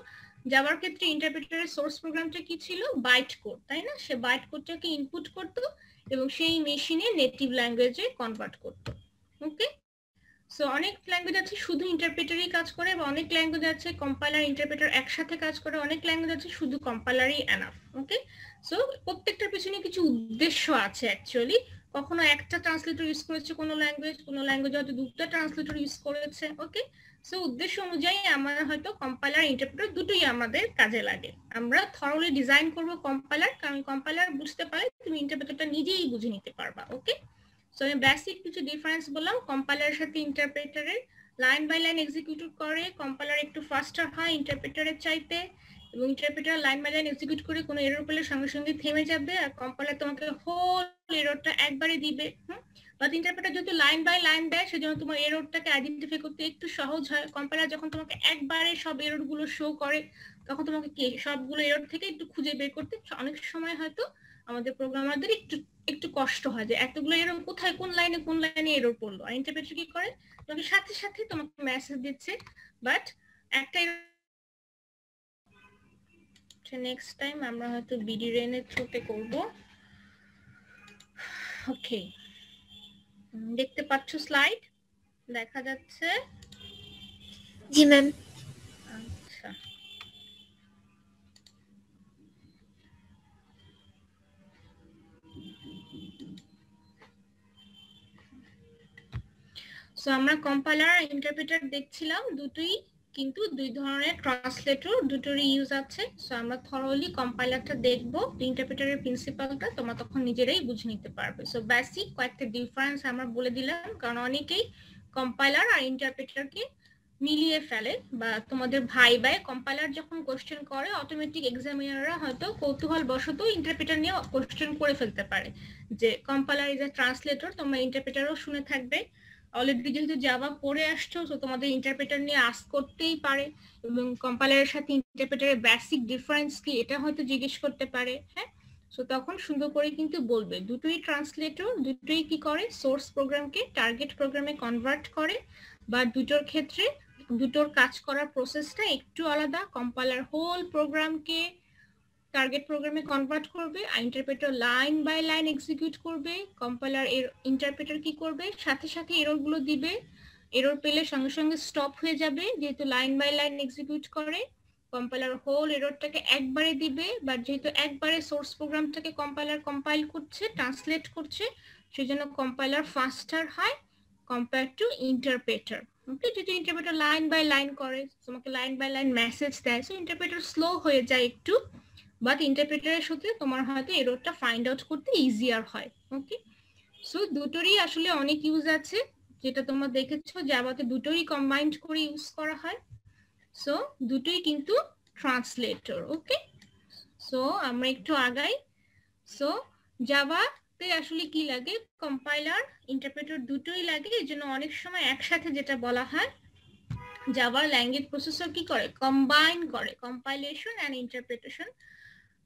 জাভার ক্ষেত্রে ইন্টারপ্রেটারের সোর্স প্রোগ্রামটা কি ছিল? বাইট কোড, তাই না? সে বাইট কোডটাকে ইনপুট করতো এবং সেই মেশিনে নেটিভ ল্যাঙ্গুয়েজে কনভার্ট করতো। ওকে, সো অনেক ল্যাঙ্গুয়েজ আছে শুধু ইন্টারপ্রেটারই কাজ করে, বা অনেক ল্যাঙ্গুয়েজ আছে কম্পাইলার ইন্টারপ্রেটার একসাথে কাজ করে, অনেক ল্যাঙ্গুয়েজ আছে শুধু কম্পাইলারই এনাফ। ওকে, সো প্রত্যেকটার পিছনে কিছু উদ্দেশ্য আছে অ্যাকচুয়ালি। কখনো একটা ট্রান্সলেটর ইউজ করেছে কোনো ল্যাঙ্গুয়েজ হয়তো দুটো ট্রান্সলেটর ইউজ করেছে। ওকে, সো উদ্দেশ্য অনুযায়ী আমরা হয়তো কম্পাইলার ইন্টারপ্রেটার দুটোই আমাদের কাজে লাগে। আমরা থরলি ডিজাইন করব কম্পাইলার, কারণ কম্পাইলার বুঝতে পারলে তুমি ইন্টারপ্রেটারটা নিজেই বুঝে নিতে পারবা। ওকে, সো আমি বেসিক কিছু ডিফারেন্স বললাম। কম্পাইলারের সাথে ইন্টারপ্রেটারের লাইন বাই লাইন এক্সিকিউট করে, কম্পাইলার একটু ফাস্টার হয় ইন্টারপ্রেটারের চাইতে, এবং interpreter line by line execute করে কোনো এরর পেলে সঙ্গে সঙ্গে থেমে যাবে, আর কম্পাইলার তোমাকে হোল এররটা একবারে দিবে। বাট ইন্টারপ্রেটার যেহেতু লাইন বাই লাইন দেয়, সেজন্য তোমার এররটাকে আইডেন্টিফাই করতে একটু সহজ হয়। কম্পাইলার যখন তোমাকে একবারে সব এররগুলো শো করে, তখন তোমাকে সবগুলো এরর থেকে একটু খুঁজে বের করতে অনেক সময় হয়তো আমাদের প্রোগ্রামারদের একটু কষ্ট হয় যে এতগুলো এরর কোথায়, কোন লাইনে এরর পড়লো। আর ইন্টারপ্রেটার কি করে? তোমাকে সাথে সাথে তোমাকে মেসেজ দিচ্ছে, বাট একটা নেক্সট টাইম আমরা হয়তো বিডি রেনের থ্রুতে করব। ওকে, দেখতে পাচ্ছ স্লাইড দেখা যাচ্ছে?
জি ম্যাম।
আচ্ছা, সো আমরা কম্পাইলার আর ইন্টারপ্রেটার দেখছিলাম, দুটোই কিন্তু দুই ধরনের ট্রান্সলেটর, দুটোরই ইউজ আছে। সো আমরা থরলি কম্পাইলারটা দেখব, ইন্টারপ্রেটারের প্রিন্সিপালটা তোমরা তখন নিজেরাই বুঝে নিতে পারবে। সো বেসিক কয়েকটা ডিফারেন্স আমরা বলে দিলাম, কারণ অনেকেই কম্পাইলার আর ইন্টারপ্রেটারকে মিলিয়ে ফেলে, বা তোমাদের ভাই কম্পাইলার যখন কোশ্চেন করে অটোমেটিক এক্সামিনাররা হয়তো কৌতূহল বশত ইন্টারপ্রেটার নিয়ে কোশ্চেন করে ফেলতে পারে, যে কম্পাইলার ইজ এ ট্রান্সলেটর, তোমরা ইন্টারপ্রেটারও শুনে থাকবে। অলরেডি যেহেতু জাভা পড়ে আসছো, তো তোমাদের ইন্টারপ্রেটার নিয়ে আস্ক করতেই পারে, এবং কম্পাইলারের সাথে ইন্টারপ্রেটারের বেসিক ডিফারেন্স কি এটা হয়তো জিজ্ঞেস করতে পারে। হ্যাঁ, সো তখন সুন্দর করে কিন্তু বলবে দুটোই ট্রান্সলেটর, দুটোই কি করে? সোর্স প্রোগ্রামকে টার্গেট প্রোগ্রামে কনভার্ট করে, বা দুটোর ক্ষেত্রে দুটোর কাজ করার প্রসেসটা একটু আলাদা। কম্পাইলার হোল প্রোগ্রামকে টার্গেট প্রোগ্রামে কনভার্ট করবে, আর interpreter line by line execute করবে। কম্পাইলার ইন্টারপ্রেটার কি করবে? সাথে সাথে এররগুলো দিবে, এরর পেলে সঙ্গে সঙ্গে স্টপ হয়ে যাবে, যেহেতু লাইন বাই লাইন এক্সিকিউট করে। কম্পাইলার হোল এররটাকে একবারে দিবে, বাট যেহেতু একবারে সোর্স প্রোগ্রামটাকে কম্পাইলার কম্পাইল করছে, ট্রান্সলেট করছে, সেজন্য কম্পাইলার ফাস্টার হয় কম্পেয়ার টু ইন্টারপ্রেটার। ওকে, যেহেতু ইন্টারপ্রেটার লাইন বাই লাইন করে, তোমাকে লাইন বাই লাইন মেসেজ দেয়, সো ইন্টারপ্রেটার স্লো হয়ে যায় একটু, বাট ইন্টারপ্রেটারের সাথে তোমার হয়তো এররটা ফাইন্ড আউট করতে ইজিয়ার হয়। ওকে, সো দুটোরই আসলে অনেক ইউজ আছে, যেটা তোমরা দেখেছো জাভাতে দুটোই কম্বাইন্ড করে ইউজ করা হয়। সো দুটোই কিন্তু ট্রান্সলেটর। ওকে, সো আমরা একটু আগাই। সো জাভাতে আসলে কি লাগে? কম্পাইলার ইন্টারপ্রেটার দুটোই লাগে, এই জন্য অনেক সময় একসাথে যেটা বলা হয়, জাভার ল্যাঙ্গুয়েজ প্রসেসর কি করে? কম্বাইন করে কম্পাইলেশন অ্যান্ড ইন্টারপ্রিটেশন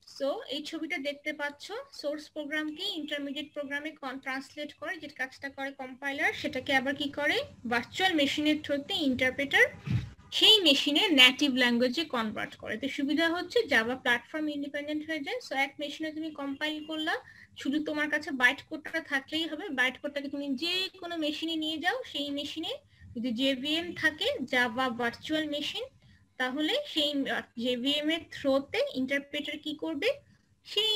সো এই ছবিটা দেখতে পাচ্ছ, সোর্স প্রোগ্রামকে ইন্টারমিডিয়েট প্রোগ্রামে ট্রান্সলেট করে যে কাজটা করে কম্পাইলার, সেটাকে আবার কি করে ভার্চুয়াল মেশিনের থ্রুতে ইন্টারপ্রেটার সেই মেশিনের নেটিভ ল্যাঙ্গুয়েজে কনভার্ট করে। তো সুবিধা হচ্ছে জাভা প্ল্যাটফর্ম ইন্ডিপেন্ডেন্ট হয়ে যায়। সো এক মেশিনে তুমি কম্পাইল করলা, শুধু তোমার কাছে বাইট কোডটা থাকলেই হবে। বাইট কোডটাকে তুমি যে কোনো মেশিনে নিয়ে যাও, সেই মেশিনে যদি জেভিএম থাকে জাভা ভার্চুয়াল মেশিন, তাহলে সেই জেভিএম এর থ্রোতে ইন্টারপ্রেটার কি করবে, সেই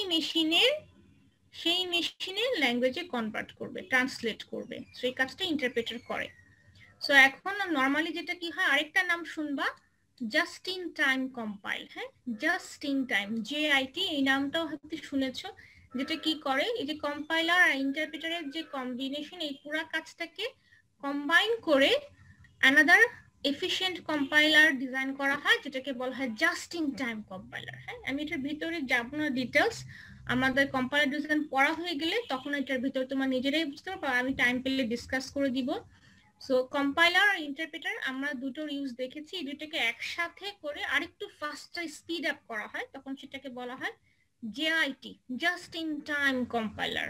মেশিনের ল্যাঙ্গুয়েজে কনভার্ট করবে, ট্রান্সলেট করবে। সো এই কাজটা ইন্টারপ্রেটার করে। সো এখন নরমালি যেটা কি হয়, আরেকটা নাম শুনবা, জাস্ট ইন টাইম কম্পাইল। হ্যাঁ, জাস্ট ইন টাইম, JIT, এই নামটাও হয়তো শুনেছো। যেটা কি করে, এই যে কম্পাইলার আর ইন্টারপ্রেটারের যে কম্বিনেশন, এই পুরো কাজটাকে কম্বাইন করে অ্যানাদার এফিশিয়েন্ট কম্পাইলার ডিজাইন করা হয়, যেটাকে বলা হয় জাস্ট ইন টাইম কম্পাইলার। হ্যাঁ, আমি এটার ভিতরে যাব না ডিটেলস, আমাদের কম্পাইলার ডিজাইন পড়া হয়ে গেলে তখন এটার ভিতরে তোমার নিজেরাই বুঝতে পারবে, আমি টাইম পেলে ডিসকাস করে দিব। সো কম্পাইলার আর ইন্টারপ্রেটার আমরা দুটোর ইউজ দেখেছি, এই দুটোকে একসাথে করে আরেকটু ফাস্টার স্পিড আপ করা হয়, তখন সেটাকে বলা হয় JIT, just in time compiler.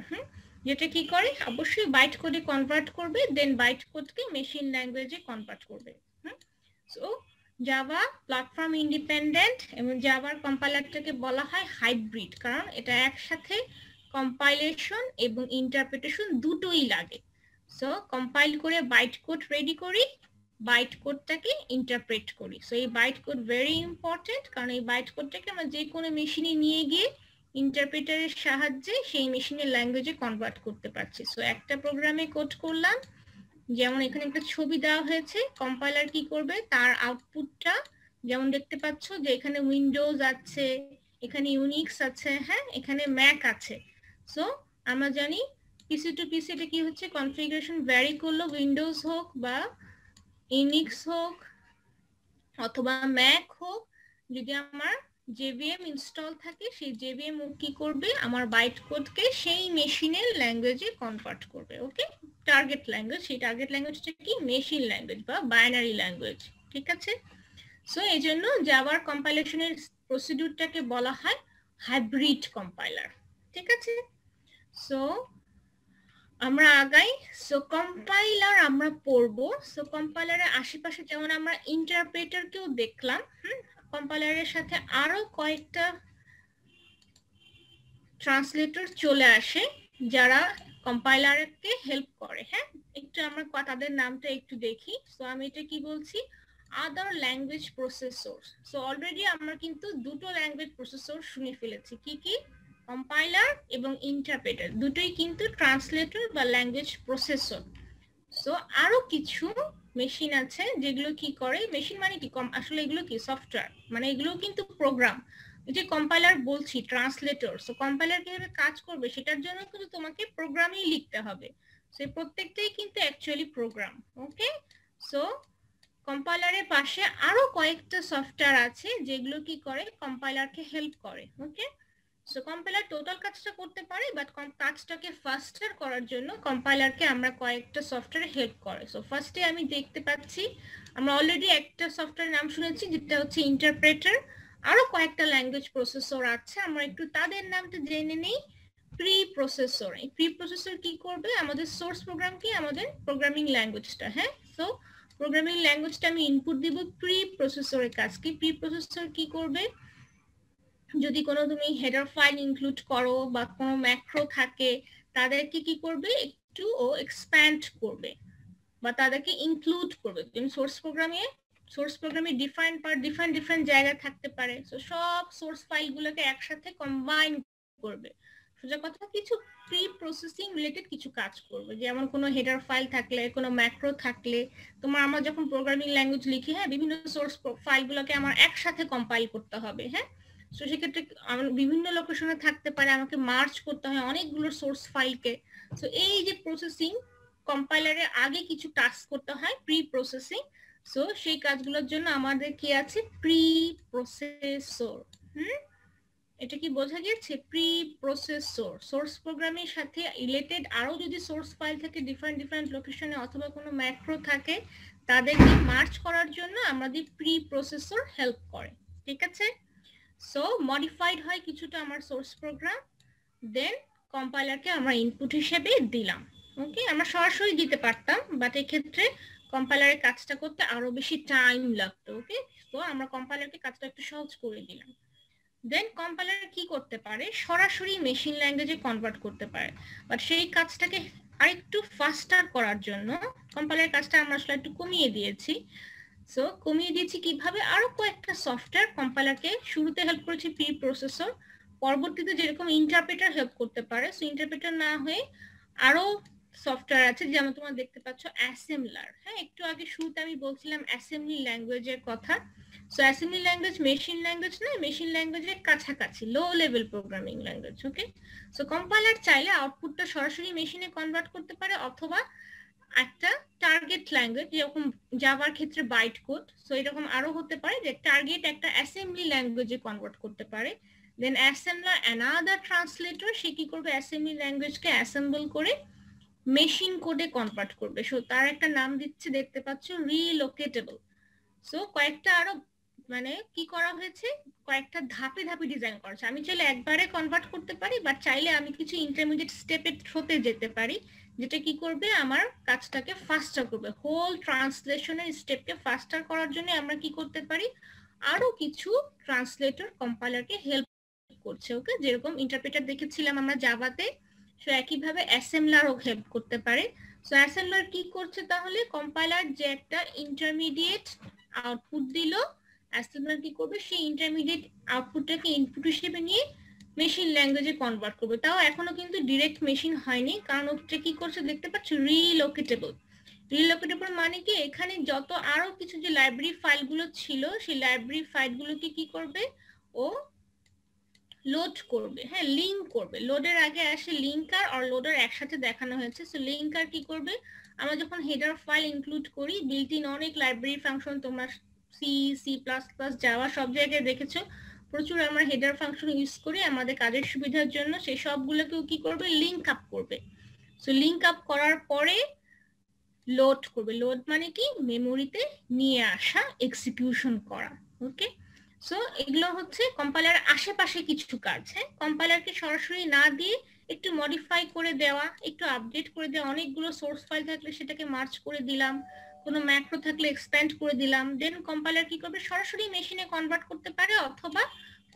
যেটা কি করে, অবশ্যই বাইট কোডে কনভার্ট করবে, দেন বাইট কোডকে মেশিন ল্যাঙ্গুয়েজে কনভার্ট করবে। সো জাভা প্ল্যাটফর্ম ইন্ডিপেন্ডেন্ট এবং জাভার কম্পাইলারটাকে বলা হয় হাইব্রিড, কারণ এটা একসাথে কম্পাইলেশন এবং ইন্টারপ্রিটেশন দুটোই লাগে। সো কম্পাইল করে বাইট কোড রেডি করি, বাইট কোডটাকে ইন্টারপ্রেট করি। সো এই বাইট কোড ভেরি ইম্পর্টেন্ট, কারণ এই বাইট কোডটাকে আমরা যে কোনো মেশিনে নিয়ে গিয়ে ইন্টারপ্রেটারের সাহায্যে সেই মেশিনের ল্যাঙ্গুয়েজে কনভার্ট করতে পারছি। সো একটা প্রোগ্রামে কোড করলাম, যেমন এখানে একটা ছবি দেওয়া হয়েছে, কম্পাইলার কি করবে, তার আউটপুটটা যেমন দেখতে পাচ্ছ যে এখানে উইন্ডোজ আছে, এখানে ইউনিক্স আছে, হ্যাঁ, এখানে ম্যাক আছে। সো আমরা জানি পিসি টু পিসি এটা কি হচ্ছে, কনফিগারেশন ভ্যারি করলো, উইন্ডোজ হোক বা ইউনিক্স হোক অথবা ম্যাক হোক, যদি আমার জেভিএম ইনস্টল থাকে, সেই জেভিএম কি করবে, আমার বাইট কোডকে সেই মেশিনের ল্যাঙ্গুয়েজে কনভার্ট করবে। ওকে, টার্গেট ল্যাঙ্গুয়েজ, সেই টার্গেট ল্যাঙ্গুয়েজটা কি, মেশিন ল্যাঙ্গুয়েজ বা বাইনারি ল্যাঙ্গুয়েজ। ঠিক আছে, সো এই জন্য জাভার কম্পাইলেশনের প্রসিডিউরটাকে বলা হয় হাইব্রিড কম্পাইলার। ঠিক আছে, সো আমরা আগাই। সো কম্পাইলার আমরা পড়বো। সো কম্পাইলারের আশেপাশে যেমন আমরা ইন্টারপ্রেটারকেও দেখলাম, কম্পাইলারের সাথে আরো কয়েকটা ট্রান্সলেটর চলে আসে যারা কম্পাইলারকে হেল্প করে। হ্যাঁ, একটু আমরা তাদের নামটা একটু দেখি। সো আমি এটা কি বলছি, আদার ল্যাঙ্গুয়েজ প্রসেসর। সো অলরেডি আমরা কিন্তু দুটো ল্যাঙ্গুয়েজ প্রসেসর শুনে ফেলেছি, কি কি, কম্পাইলার এবং ইন্টারপ্রেটার, দুটোই কিন্তু ট্রান্সলেটর বা ল্যাঙ্গুয়েজ প্রসেসর। সো আরো কিছু মেশিন আছে যেগুলো কি করে, মেশিন মানে কি, আসলে এগুলো কি সফটওয়্যার, মানে এগুলো কিন্তু প্রোগ্রাম। যে কম্পাইলার বলছি ট্রান্সলেটর, সো কম্পাইলার কিভাবে কাজ করবে সেটার জন্য কিন্তু তোমাকে প্রোগ্রামই লিখতে হবে। সো প্রত্যেকটাই কিন্তু অ্যাকচুয়ালি প্রোগ্রাম। ওকে, সো কম্পাইলারের পাশে আরো কয়েকটা সফটওয়্যার আছে যেগুলো কি করে, কম্পাইলারকে হেল্প করে। ওকে, সো কম্পাইলার টোটাল কাজটা করতে পারে, বাট কাজটাকে ফাস্টার করার জন্য কম্পাইলারকে আমরা কয়েকটা সফটওয়্যার হেল্প করে। সো ফার্স্টে আমি দেখতে পাচ্ছি, আমরা অলরেডি একটা সফটওয়্যার নাম শুনেছি যেটা হচ্ছে ইন্টারপ্রেটার। আরো কয়েকটা ল্যাঙ্গুয়েজ প্রসেসর আছে, আমরা একটু তাদের নামটা জেনে নেই। প্রি প্রসেসর, এই প্রি প্রসেসর কি করবে, আমাদের সোর্স প্রোগ্রাম কি, আমাদের প্রোগ্রামিং ল্যাঙ্গুয়েজটা। হ্যাঁ, সো প্রোগ্রামিং ল্যাঙ্গুয়েজটা আমি ইনপুট দিব, প্রি প্রসেসরের কাজ কি, প্রি প্রসেসর কি করবে, যদি কোনো তুমি হেডার ফাইল ইনক্লুড করো বা কোনো ম্যাক্রো থাকে, তাদেরকে কি করবে, একটু ও এক্সপ্যান্ড করবে বা তাদেরকে ইনক্লুড করবে। তুমি সোর্স প্রোগ্রামে ডিফারেন্ট জায়গায় থাকতে পারে, সো সব সোর্স ফাইলগুলোকে একসাথে কম্বাইন করবে। সোজা কথা, কিছু প্রি প্রসেসিং রিলেটেড কিছু কাজ করবে, যেমন কোনো হেডার ফাইল থাকলে, কোনো ম্যাক্রো থাকলে, আমরা যখন প্রোগ্রামিং ল্যাঙ্গুয়েজ লিখি, হ্যাঁ, বিভিন্ন সোর্স ফাইলগুলোকে আমার একসাথে কম্পাইল করতে হবে। হ্যাঁ, তো সেক্ষেত্রে বিভিন্ন লোকেশনে থাকতে পারে, আমাকে মার্জ করতে হয় অনেকগুলো সোর্স ফাইলকে। সো এই যে প্রসেসিং, কম্পাইলারের আগে কিছু টাস্ক করতে হয়, প্রি প্রসেসিং। সো সেই কাজগুলোর জন্য আমাদের কি আছে, প্রি প্রসেসর। এটা কি বোঝা গেছে, প্রি প্রসেসর। সোর্স প্রোগ্রামের সাথে রিলেটেড আরো যদি সোর্স ফাইল থাকে ডিফারেন্ট লোকেশনে অথবা কোনো ম্যাক্রো থাকে, তাদেরকে মার্জ করার জন্য আমাদের প্রি প্রসেসর হেল্প করে। ঠিক আছে, সো মডিফাইড হয় কিছুটা আমার সোর্স প্রোগ্রাম, দেন কম্পাইলারকে আমরা ইনপুট হিসেবে দিলাম। ওকে, আমরা সরাসরি দিতে পারতাম, বাট এক্ষেত্রে কম্পাইলারের কাজটা করতে আরো বেশি টাইম লাগতো। ওকে, তো আমরা কম্পাইলারকে কাজটা একটু সহজ করে দিলাম। দেন কম্পাইলার কি করতে পারে, সরাসরি মেশিন ল্যাঙ্গুয়েজে কনভার্ট করতে পারে, বাট সেই কাজটাকে আরেকটু ফাস্টার করার জন্য কম্পাইলারের কাজটা আমরা আসলে একটু কমিয়ে দিয়েছি। সো কমিয়ে দিয়েছি কিভাবে, আরো কয়েকটা সফটওয়্যার কম্পাইলারকে শুরুতে হেল্প করেছি প্রি প্রসেসর, পরবর্তীতে যেরকম ইন্টারপ্রেটার হেল্প করতে পারে, সো ইন্টারপ্রেটার না হয়ে আরো সফটওয়্যার আছে, যেমন তোমরা দেখতে পাচ্ছ অ্যাসেম্বলার। হ্যাঁ, একটু আগে শুরুতে আমি বলছিলাম অ্যাসেম্বলি ল্যাঙ্গুয়েজের কথা। So assembly language machine language না, মেশিন ল্যাঙ্গুয়েজের কাছাকাছি, লো level programming language. Okay, so compiler চাইলে আউটপুটটা সরাসরি মেশিনে কনভার্ট করতে পারে, অথবা একটা টার্গেট ল্যাঙ্গুয়েজ, যেরকম জাভার ক্ষেত্রে বাইট কোড, সো এরকম আরো হতে পারে যে টার্গেট একটা অ্যাসেম্বলি ল্যাঙ্গুয়েজে কনভার্ট করতে পারে। দেন অ্যাসেম্বলার অ্যানাদার ট্রান্সলেটর, সে কি করবে, অ্যাসেম্বলি ল্যাঙ্গুয়েজকে অ্যাসেম্বল করে মেশিন কোডে কনভার্ট করবে। সো তার একটা নাম দিচ্ছে, দেখতে পাচ্ছ, রিলোকেটেবল। সো কয়েকটা আরো মানে কি করা হয়েছে, কয়েকটা ধাপে ধাপে ডিজাইন করা হয়েছে। আমি চাইলে একবারে কনভার্ট করতে পারি, বাট চাইলে আমি কিছু ইন্টারমিডিয়েট স্টেপের থ্রোতে যেতে পারি, যেটা কি করবে, আমার কাজটাকে ফাস্টার করবে। হোল ট্রান্সলেশনের স্টেপকে ফাস্টার করার জন্য আমরা কি করতে পারি, আরো কিছু ট্রান্সলেটর কম্পাইলারকে হেল্প করছে। ওকে, যেরকম ইন্টারপ্রেটার দেখেছিলাম আমরা জাভাতে, সো একইভাবে অ্যাসেম্বলারও হেল্প করতে পারে। সো অ্যাসেম্বলার কি করছে তাহলে, কম্পাইলার যে একটা ইন্টারমিডিয়েট আউটপুট দিল, অ্যাসেম্বলার কি করবে, সেই ইন্টারমিডিয়েট আউটপুটটাকে ইনপুট হিসেবে নিয়ে মেশিন ল্যাঙ্গুয়েজে কনভার্ট করবে। তাও এখনো কিন্তু ডিরেক্ট মেশিন হয়নি, কারণ ওটা কি করছে দেখতে পাচ্ছ, রিলোকেটেবল। রিলোকেটেবল মানে কি, এখানে যত আরো কিছু যে লাইব্রেরি ফাইলগুলো ছিল, সেই লাইব্রেরি ফাইলগুলোকে কি করবে, ও লোড করবে। হ্যাঁ, লিঙ্ক করবে। লোডের আগে আসে লিঙ্কার আর লোডার একসাথে দেখানো হয়েছে। সো লিঙ্কার কি করবে, আমরা যখন হেডার ফাইল ইনক্লুড করি, বিল্ট ইন অনেক লাইব্রেরি ফাংশন, তোমরা C, C plus plus, Java সব জায়গায় দেখেছো, প্রচুর আমরা হেডার ফাংশন ইউজ করি আমাদের কাজের সুবিধার জন্য। সেই সবগুলোকেও কি করবে, লিঙ্ক আপ করবে। সো লিঙ্ক আপ করার পরে লোড করবে। লোড মানে কি, মেমোরিতে নিয়ে আসা, এক্সিকিউশন করা। ওকে, সো এগুলো হচ্ছে কম্পাইলার আশেপাশে কিছু কাজ। হ্যাঁ, কম্পাইলারকে সরাসরি না দিয়ে একটু মডিফাই করে দেওয়া, একটু আপডেট করে দেওয়া, অনেকগুলো সোর্স ফাইল থাকলে সেটাকে মার্জ করে দিলাম, কোনো ম্যাক্রো থাকলে এক্সপ্যান্ড করে দিলাম। দেন কম্পাইলার কি করবে, সরাসরি মেশিনে কনভার্ট করতে পারে, অথবা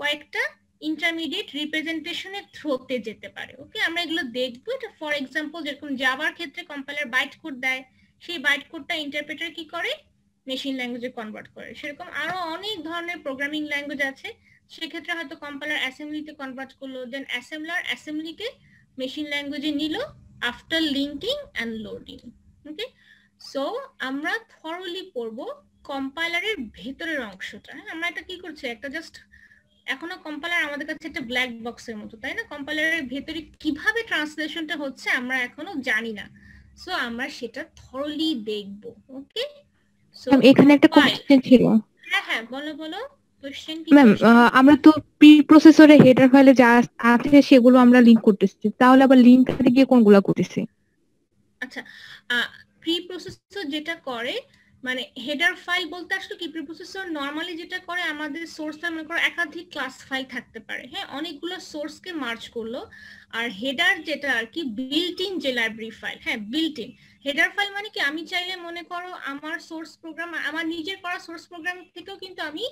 কয়েকটা ইন্টারমিডিয়েট রিপ্রেজেন্টেশনের থ্রোতে যেতে পারে। ওকে, আমরা এগুলো দেখবো। এটা ফর এক্সাম্পল, যেরকম জাভার ক্ষেত্রে কম্পাইলার বাইট কোড দেয়, সেই বাইট কোডটা ইন্টারপ্রেটার কি করে, মেশিন ল্যাঙ্গুয়েজে কনভার্ট করে। সেরকম আরো অনেক ধরনের প্রোগ্রামিং ল্যাঙ্গুয়েজ আছে, সেক্ষেত্রে হয়তো কম্পাইলার অ্যাসেম্বলিতে কনভার্ট করলো, দেন অ্যাসেম্বলার অ্যাসেম্বলিকে মেশিন ল্যাঙ্গুয়েজে নিল after linking and loading. Okay, so আমরা থরলি পড়বো কম্পাইলারের ভেতরের অংশটা। আমরা এটা কি করছি, একটা জাস্ট, এখনো কম্পাইলার আমাদের কাছে একটা ব্ল্যাক বক্সের মতো, তাই না? কম্পাইলারের ভেতরে কিভাবে ট্রান্সলেশনটা হচ্ছে আমরা এখনো জানি না, সো আমরা সেটা থরলি দেখব। ওকে, সো
এখানে একটা কোশ্চেন ছিল।
হ্যাঁ হ্যাঁ, বলো বলো, কোশ্চেন কি?
ম্যাম, আমরা তো প্রি প্রসেসরে হেডার ফাইলে যা আছে সেগুলো আমরা লিংক করতেছি, তাহলে আবার লিংক করতে গিয়ে কোনগুলো করতেছি?
আচ্ছা, প্রি প্রসেসর যেটা করে, মানে হেডার ফাইল বলতে আসলে কি, প্রি প্রসেসর নরমালি যেটা করে, আমাদের সোর্স ফাইল মনে করো একাধিক ক্লাস ফাইল থাকতে পারে। হ্যাঁ, অনেকগুলো সোর্সকে মার্জ করলো। আর হেডার যেটা আর কি, বিল্ট ইন যে লাইব্রেরি ফাইল, হ্যাঁ বিল্ট ইন হেডার ফাইল মানে কি, আমি চাইলে মনে করো আমার সোর্স প্রোগ্রাম, আমার নিজের করা সোর্স প্রোগ্রাম থেকেও কিন্তু আমি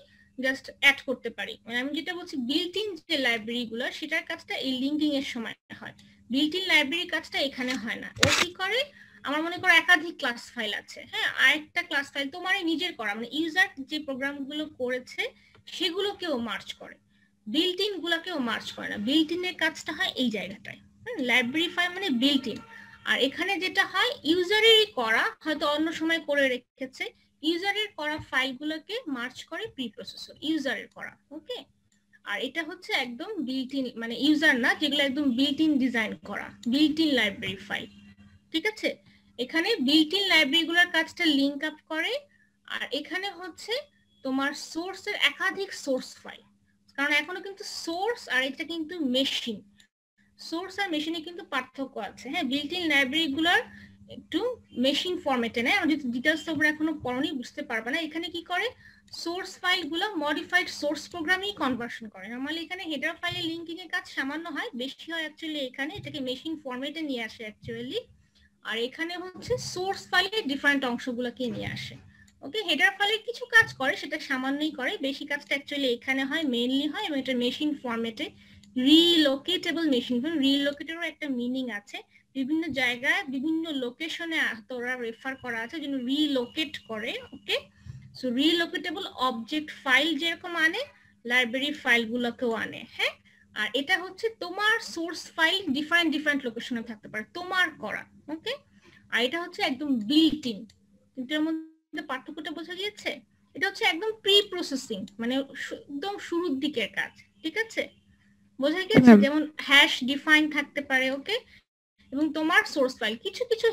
জাস্ট অ্যাড করতে পারি। মানে আমি যেটা বলছি, বিল্ট ইন যে লাইব্রেরি গুলো, সেটার কাজটা এই লিঙ্কিং এর সময় হয়, বিল্ট ইন লাইব্রেরির কাজটা এখানে হয় না। ও কি করে, আমার মনে করো একাধিক ক্লাস ফাইল আছে, হ্যাঁ, আরেকটা ক্লাস ফাইল তোমার নিজের করা, মানে ইউজার যে প্রোগ্রামগুলো করেছে সেগুলোকেও মার্জ করে, বিল্ট ইন গুলোকেও মার্জ করে না। বিল্ট ইন এর কাজটা হয় এই জায়গাটায়। লাইব্রেরি ফাইল মানে বিল্ট ইন। আর এখানে যেটা হয়, ইউজারেরই করা, হয়তো অন্য সময় করে রেখেছে, ইউজারের করা ফাইলগুলোকে মার্জ করে প্রি প্রসেসর, ইউজারের করা। ওকে, আর এটা হচ্ছে একদম বিল্ট ইন, মানে ইউজার না, যেগুলো একদম বিল্ট ইন ডিজাইন করা, বিল্ট ইন লাইব্রেরি ফাইল। ঠিক আছে, এখানে বিল্ট ইন লাইব্রেরিগুলোর কাজটা লিংক আপ করে। আর এখানে হচ্ছে তোমার সোর্সের একাধিক সোর্স ফাইল, কারণ এখনো কিন্তু সোর্স আর এটা কিন্তু মেশিন, সোর্স আর মেশিনে কিন্তু পার্থক্য আছে। হ্যাঁ, বিল্ট ইন লাইব্রেরিগুলোর একটু মেশিন ফরম্যাটে নেয়। আমাদের ডিটেলস তোমরা এখনো পড়নি, বুঝতে পারবে না। এখানে কি করে, সোর্স ফাইলগুলো মডিফাইড সোর্স প্রোগ্রামেই কনভার্সন করে। নরমালি এখানে হেডার ফাইলে লিঙ্কিং এর কাজ সামান্য হয়, বেশি হয় অ্যাকচুয়ালি এখানে এটাকে মেশিন ফরম্যাটে নিয়ে আসে অ্যাকচুয়ালি। আর এখানে হচ্ছে সোর্স ফাইলে ডিফারেন্ট অংশগুলোকে নিয়ে আসে। ওকে, হেডার ফাইলে কিছু কাজ করে, সেটা সামান্যই করে, বেশি কাজটা অ্যাকচুয়ালি এখানে হয়, মেইনলি হয়, এবং এটা মেশিন ফরম্যাটে রিলোকেটেবল মেশিন। রিলোকেটেরও একটা মিনিং আছে, বিভিন্ন জায়গায় বিভিন্ন লোকেশনে তোরা রেফার করা আছে যেন রিলোকেট করে। ওকে, সো রিলোকেটেবল অবজেক্ট ফাইল যেরকম আনে, লাইব্রেরি ফাইলগুলোকেও আনে। হ্যাঁ, আর এটা হচ্ছে তোমার সোর্স ফাইল ডিফারেন্ট ডিফারেন্ট লোকেশনে থাকতে পারে তোমার করা। ওকে, আর এটা হচ্ছে একদম বিল্ট ইন, কিন্তু এর মধ্যে পার্থক্যটা বোঝা গিয়েছে। এটা হচ্ছে একদম প্রি প্রসেসিং, মানে একদম শুরুর দিকের কাজ। ঠিক আছে, বোঝা গিয়েছে? যেমন হ্যাশ ডিফাইন থাকতে পারে। ওকে, এবং তোমার সোর্স ফাইল কিছু কিছু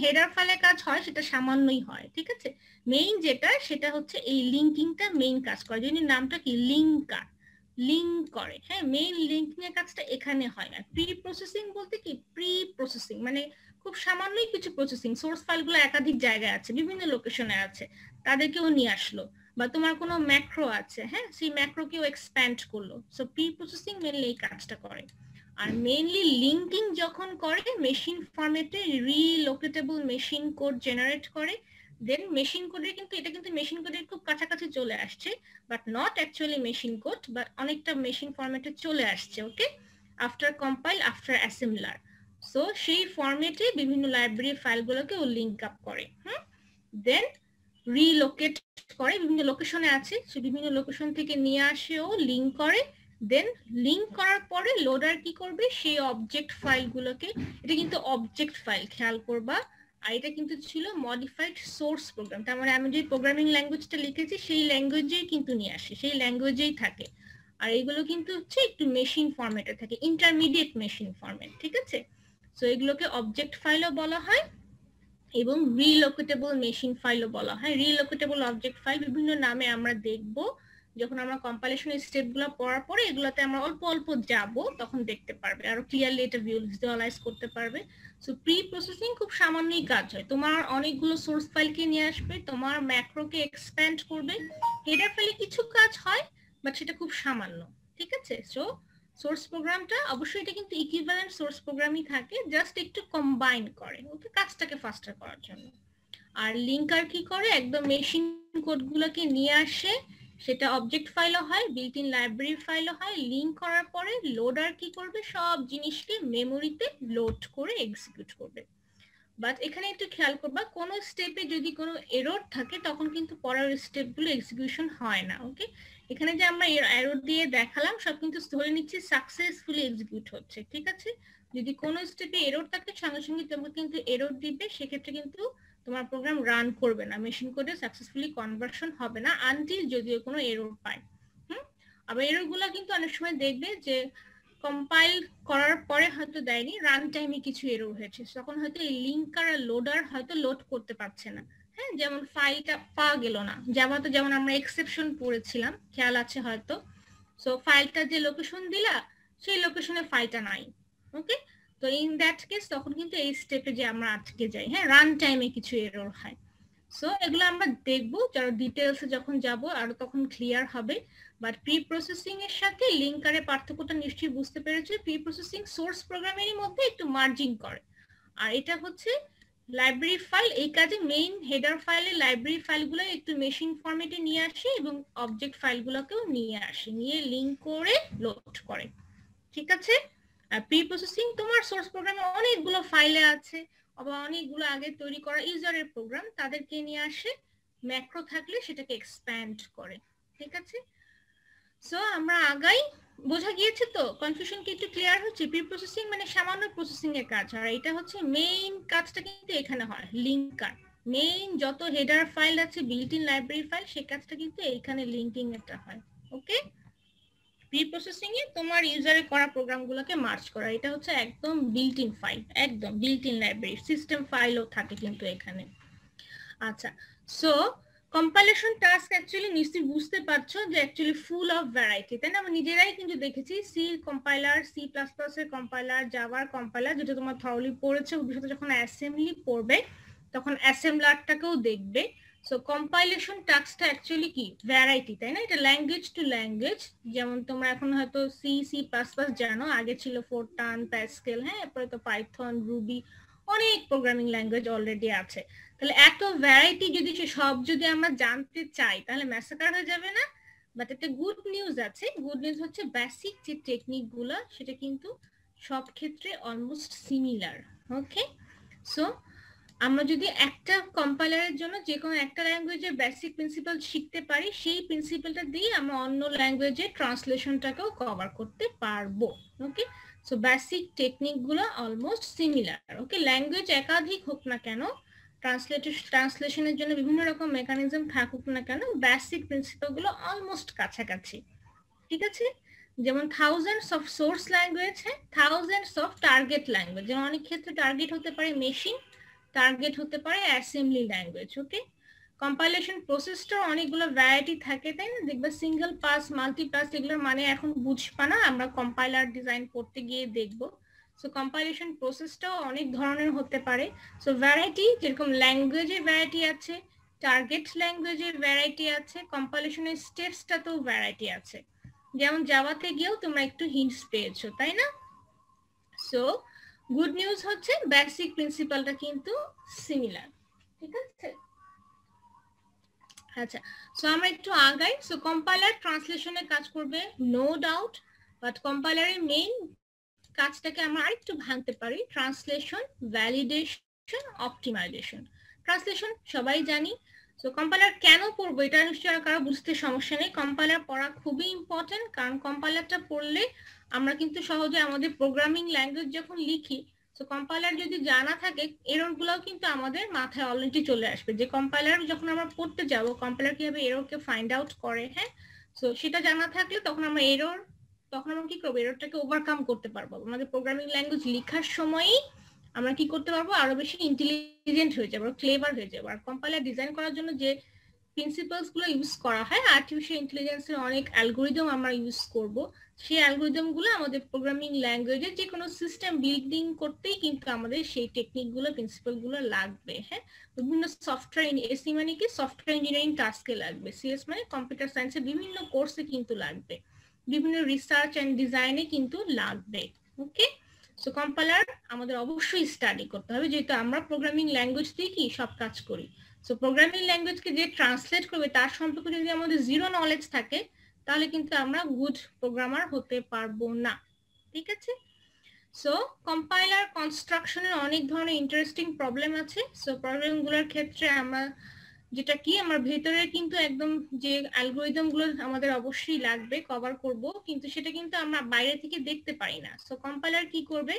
হেডার ফাইলে কাজ হয়, সেটা সামান্যই হয়। ঠিক আছে, মেইন যেটা সেটা হচ্ছে এই লিঙ্কিংটা মেইন কাজ করে, যিনি নামটা কি লিঙ্কার, লিঙ্ক করে। হ্যাঁ, মেইন লিঙ্কিং এর কাজটা এখানে হয়। আর প্রি প্রসেসিং বলতে কি, প্রি প্রসেসিং মানে খুব সামান্যই কিছু প্রসেসিং, সোর্স ফাইলগুলো একাধিক জায়গায় আছে, বিভিন্ন লোকেশনে আছে, তাদেরকেও নিয়ে আসলো। বা তোমার কোনো ম্যাক্রো আছে, হ্যাঁ, সেই ম্যাক্রোকেও এক্সপ্যান্ড করলো। সো প্রি প্রসেসিং মেইনলি এই কাজটা করে। আর মেইনলি লিঙ্কিং যখন করে মেশিন ফরম্যাটে রিলোকেটেবল মেশিন কোড জেনারেট করে, দেন মেশিন কোডে কিন্তু এটা কিন্তু মেশিন কোডের খুব কাছাকাছি চলে আসছে, but not actually machine code, but অনেকটা মেশিন ফরম্যাটে চলে আসছে। Okay, after compile after assembler. So সেই ফরম্যাটে বিভিন্ন লাইব্রেরি ফাইলগুলোকে ও লিঙ্ক আপ করে। দেন রিলোকেট করে, বিভিন্ন লোকেশনে আছে, সে বিভিন্ন লোকেশন থেকে নিয়ে আসে ও লিঙ্ক করে। দেন লিঙ্ক করার পরে লোডার কি করবে, সেই অবজেক্ট ফাইলগুলোকে, এটা কিন্তু অবজেক্ট ফাইল খেয়াল করবা, আর এটা কিন্তু ছিল মডিফাইড সোর্স প্রোগ্রাম। তার মানে আমি যে প্রোগ্রামিং ল্যাঙ্গুয়েজটা লিখেছি সেই ল্যাঙ্গুয়েজেই কিন্তু নিয়ে আসে, সেই ল্যাঙ্গুয়েজেই থাকে। আর এইগুলো কিন্তু হচ্ছে একটু মেশিন ফরম্যাটে থাকে, ইন্টারমিডিয়েট মেশিন ফরম্যাট। ঠিক আছে, সো এগুলোকে অবজেক্ট ফাইলও বলা হয় এবং রিলোকেটেবল মেশিন ফাইলও বলা হয়। রিলোকেটেবল অবজেক্ট ফাইল বিভিন্ন নামে আমরা দেখব যখন আমরা কম্পাইলেশনের স্টেপগুলো পড়ার পরে, এগুলোতে আমরা অল্প অল্প যাব, তখন দেখতে পারবে আরো ক্লিয়ারলি, এটা ভিজুয়ালাইজ করতে পারবে। সো প্রি প্রসেসিং খুব সামান্যই কাজ হয়, তোমার অনেকগুলো সোর্স ফাইলকে নিয়ে আসবে, তোমার ম্যাক্রোকে এক্সপ্যান্ড করবে। হেডার ফাইলে কিছু কাজ হয়, বাট সেটা খুব সামান্য। ঠিক আছে, সো সোর্স প্রোগ্রামটা অবশ্যই এটা কিন্তু ইকুইভ্যালেন্ট সোর্স প্রোগ্রামই থাকে, জাস্ট একটু কম্বাইন করে ওকে কাজটাকে ফাস্টার করার জন্য। আর লিঙ্কার কি করে, একদম মেশিন কোডগুলোকে নিয়ে আসে, সেটা অবজেক্ট ফাইলও হয়, বিল্ট ইন লাইব্রেরি ফাইলও হয়। লিঙ্ক করার পরে লোডার কি করবে, সব জিনিসকে মেমোরিতে লোড করে এক্সিকিউট করবে। বাট এখানে একটু খেয়াল করবা, কোন স্টেপে যদি কোনো এরর থাকে তখন কিন্তু পরের স্টেপগুলো এক্সিকিউশন হয় না। ওকে, এখানে যে আমরা এরর দিয়ে দেখালাম সব কিন্তু ধরে নিচ্ছি সাকসেসফুলি এক্সিকিউট হচ্ছে। ঠিক আছে, যদি কোনো স্টেপে এরর থাকে সঙ্গে সঙ্গে তোমাকে কিন্তু এরর দিবে, সেক্ষেত্রে কিন্তু তোমার প্রোগ্রাম রান করবে না, মেশিন কোডে সাকসেসফুলি কনভার্সন হবে না আনটিল যদিও কোনো এরর পায়। আবার এররগুলো কিন্তু অনেক সময় দেখবে যে কম্পাইল করার পরে হয়তো দেয়নি, রান টাইমে কিছু এরর হয়েছে, তখন হয়তো এই লিঙ্কার আর লোডার হয়তো লোড করতে পারছে না। হ্যাঁ, যেমন ফাইলটা পাওয়া গেল না, জাভাতে যেমন আমরা এক্সেপশন পড়েছিলাম, খেয়াল আছে হয়তো। সো ফাইলটা যে লোকেশন দিলা সেই লোকেশনে ফাইলটা নাই। ওকে, তো ইন দ্যাট কেস তখন কিন্তু এই স্টেপে যে আমরা আটকে যাই, হ্যাঁ, রান টাইমে কিছু এরর হয়। সো এগুলো আমরা দেখবো যারা ডিটেলসে যখন যাব আর তখন ক্লিয়ার হবে। বাট প্রি প্রসেসিং এর সাথে লিঙ্কারের পার্থক্যটা নিশ্চয়ই বুঝতে পেরেছে। প্রি প্রসেসিং সোর্স প্রোগ্রামেরই মধ্যে একটু মার্জিং করে, আর এটা হচ্ছে লাইব্রেরি ফাইল। এই কাজে মেইন হেডার ফাইলে লাইব্রেরি ফাইলগুলো একটু মেশিন ফরম্যাটে নিয়ে আসে এবং অবজেক্ট ফাইলগুলোকেও নিয়ে আসে, নিয়ে লিঙ্ক করে লোড করে। ঠিক আছে, আর প্রি প্রসেসিং তোমার সোর্স প্রোগ্রামে অনেকগুলো ফাইলে আছে, আবার অনেকগুলো আগে তৈরি করা ইউজারের প্রোগ্রাম, তাদেরকে নিয়ে আসে, ম্যাক্রো থাকলে সেটাকে এক্সপ্যান্ড করে। ঠিক আছে, সো আমরা আগাই। বোঝা গিয়েছে তো? কনফিউশন কি একটু ক্লিয়ার হচ্ছে? প্রি প্রসেসিং মানে সামান্য প্রসেসিং এর কাজ, আর এটা হচ্ছে মেইন কাজটা কিন্তু এখানে হয় লিঙ্কার। মেইন যত হেডার ফাইল আছে, বিল্ট ইন লাইব্রেরি ফাইল, সেই কাজটা কিন্তু এইখানে লিঙ্কিং এটা হয়। ওকে, প্রি প্রসেসিং এ তোমার ইউজারে করা প্রোগ্রামগুলোকে মার্জ করা, এটা হচ্ছে একদম বিল্ট ইন ফাইল, একদম বিল্ট ইন লাইব্রেরি সিস্টেম ফাইলও থাকে কিন্তু এখানে। আচ্ছা, সো কম্পাইলেশন টাস্ক অ্যাকচুয়ালি নিশ্চয়ই বুঝতে পারছো যে অ্যাকচুয়ালি ফুল অফ ভ্যারাইটি, তাই না? আমরা নিজেরাই কিন্তু দেখেছি C compiler, C plus plus এর কম্পাইলার, জাভার কম্পাইলার, যেটা তোমরা থরলি পড়েছো, ভবিষ্যতে যখন অ্যাসেম্বলি পড়বে তখন অ্যাসেম্বলারটাকেও দেখবে। সো কম্পাইলেশন টাস্কটা অ্যাকচুয়ালি কি ভ্যারাইটি, তাই না? এটা ল্যাঙ্গুয়েজ টু ল্যাঙ্গুয়েজ, যেমন তোমরা এখন হয়তো সি, সি প্লাস প্লাস জানো, আগে ছিল ফোরটান, প্যাসকেল, হ্যাঁ, এরপরে তো পাইথন, রুবি, অনেক প্রোগ্রামিং ল্যাঙ্গুয়েজ অলরেডি আছে। তাহলে এত ভ্যারাইটি যদি আমরা জানতে চাই তাহলে ম্যাসাকার হয়ে যাবে না? বাট একটা গুড নিউজ আছে, গুড নিউজ হচ্ছে বেসিক যে টেকনিক গুলো সেটা কিন্তু সব ক্ষেত্রে অলমোস্ট সিমিলার। ওকে, সো আমরা যদি একটা কম্পাইলারের জন্য যে কোনো একটা ল্যাঙ্গুয়েজের বেসিক প্রিন্সিপাল শিখতে পারি, সেই প্রিন্সিপালটা দিয়ে আমরা অন্য ল্যাঙ্গুয়েজের ট্রান্সলেশনটাকেও কভার করতে পারবো। ওকে, সো বেসিক টেকনিক গুলো অলমোস্ট সিমিলার। ওকে, ল্যাঙ্গুয়েজ একাধিক হোক না কেন, ট্রান্সলেশনের জন্য বিভিন্ন রকম মেকানিজম থাকুক না কেন, বেসিক প্রিন্সিপাল গুলো অলমোস্ট কাছাকাছি। ঠিক আছে, যেমন থাউজেন্ডস অফ সোর্স ল্যাঙ্গুয়েজ, হ্যাঁ, থাউজেন্ডস অফ টার্গেট ল্যাঙ্গুয়েজ, যেমন অনেক ক্ষেত্রে টার্গেট হতে পারে মেশিন, টার্গেট হতে পারে অ্যাসেম্বলি ল্যাঙ্গুয়েজ। ওকে, কম্পাইলেশন প্রসেসটা অনেকগুলো ভ্যারাইটি থাকে, তাই না? দেখবা সিঙ্গেল পাস, মাল্টি পাস, এগুলোর মানে এখন বুঝবা না, আমরা কম্পাইলার ডিজাইন করতে গিয়ে দেখবো। সো কম্পাইলেশন প্রসেসটাও অনেক ধরনের হতে পারে। সো ভ্যারাইটি, যেরকম ল্যাঙ্গুয়েজের ভ্যারাইটি আছে, টার্গেট ল্যাঙ্গুয়েজের ভ্যারাইটি আছে, কম্পাইলেশনের স্টেপসটাতেও ভ্যারাইটি আছে। যেমন জাভাতে গিয়েও তোমরা একটু হিন্টস পেয়েছো, তাই না? সো গুড নিউজ হচ্ছে বেসিক প্রিন্সিপালটা কিন্তু সিমিলার। ঠিক আছে, আচ্ছা, সো আমরা একটু আগাই। সো কম্পাইলার ট্রান্সলেশনে কাজ করবে, নো ডাউট, বাট কম্পাইলারের মেইন কাজটাকে আমরা আরেকটু ভাঙতে পারি, ট্রান্সলেশন, ভ্যালিডেশন, অপটিমাইজেশন। ট্রান্সলেশন সবাই জানি। সো কম্পাইলার কেন পড়বো এটা নিশ্চয়ই কারো বুঝতে সমস্যা নেই। কম্পাইলার পড়া খুবই ইম্পর্টেন্ট, কারণ কম্পাইলারটা পড়লে আমরা কিন্তু সহজে আমাদের প্রোগ্রামিং ল্যাঙ্গুয়েজ যখন লিখি, সো কম্পাইলার যদি জানা থাকে, এরর গুলোও কিন্তু আমাদের মাথায় অলরেডি চলে আসবে, যে কম্পাইলার যখন আমরা পড়তে যাব কম্পাইলার কিভাবে এররকে ফাইন্ড আউট করে, হ্যাঁ। সো সেটা জানা থাকলে তখন আমরা কি করবো, এররটাকে ওভারকাম করতে পারবো। আমাদের প্রোগ্রামিং ল্যাঙ্গুয়েজ লেখার সময়ই আমরা কি করতে পারবো, আরো বেশি ইন্টেলিজেন্ট হয়ে যাবো, ক্লেভার হয়ে যাবো। আর কম্পাইলার ডিজাইন করার জন্য যে প্রিন্সিপালস গুলো ইউজ করা হয়, আর্টিফিশিয়াল ইন্টেলিজেন্সের অনেক অ্যালগোরিদম আমরা ইউজ করব, সেই অ্যালগোরিদম গুলো আমাদের প্রোগ্রামিং ল্যাঙ্গুয়েজে যে কোনো সিস্টেম বিল্ডিং করতেই কিন্তু আমাদের সেই টেকনিক গুলো, প্রিন্সিপাল গুলো লাগবে, হ্যাঁ। বিভিন্ন সফটওয়্যার, এসি মানে কি সফটওয়্যার ইঞ্জিনিয়ারিং টাস্কে লাগবে, সিএস মানে কম্পিউটার সায়েন্সের বিভিন্ন কোর্সে কিন্তু লাগবে, বিভিন্ন রিসার্চ এন্ড ডিজাইনে কিন্তু লাগবে। ওকে, সো কম্পাইলার আমাদের অবশ্যই স্টাডি করতে হবে, যেহেতু আমরা প্রোগ্রামিং ল্যাঙ্গুয়েজ দিয়ে কি সব কাজ করি। সো প্রোগ্রামিং ল্যাঙ্গুয়েজকে যে ট্রান্সলেট করবে তার সম্পর্কে যদি আমাদের জিরো নলেজ থাকে, তাহলে কিন্তু আমরা গুড প্রোগ্রামার হতে পারবো না। ঠিক আছে, সো কম্পাইলার কনস্ট্রাকশনের অনেক ধরনের ইন্টারেস্টিং প্রবলেম আছে। সো প্রবলেমগুলোর ক্ষেত্রে আমরা যেটা কি, আমার ভেতরে কিন্তু একদম যে অ্যালগোরিদম গুলো আমাদের অবশ্যই লাগবে, কভার করব, কিন্তু সেটা কিন্তু আমরা বাইরে থেকে দেখতে পারি না। সো কম্পাইলার কি করবে,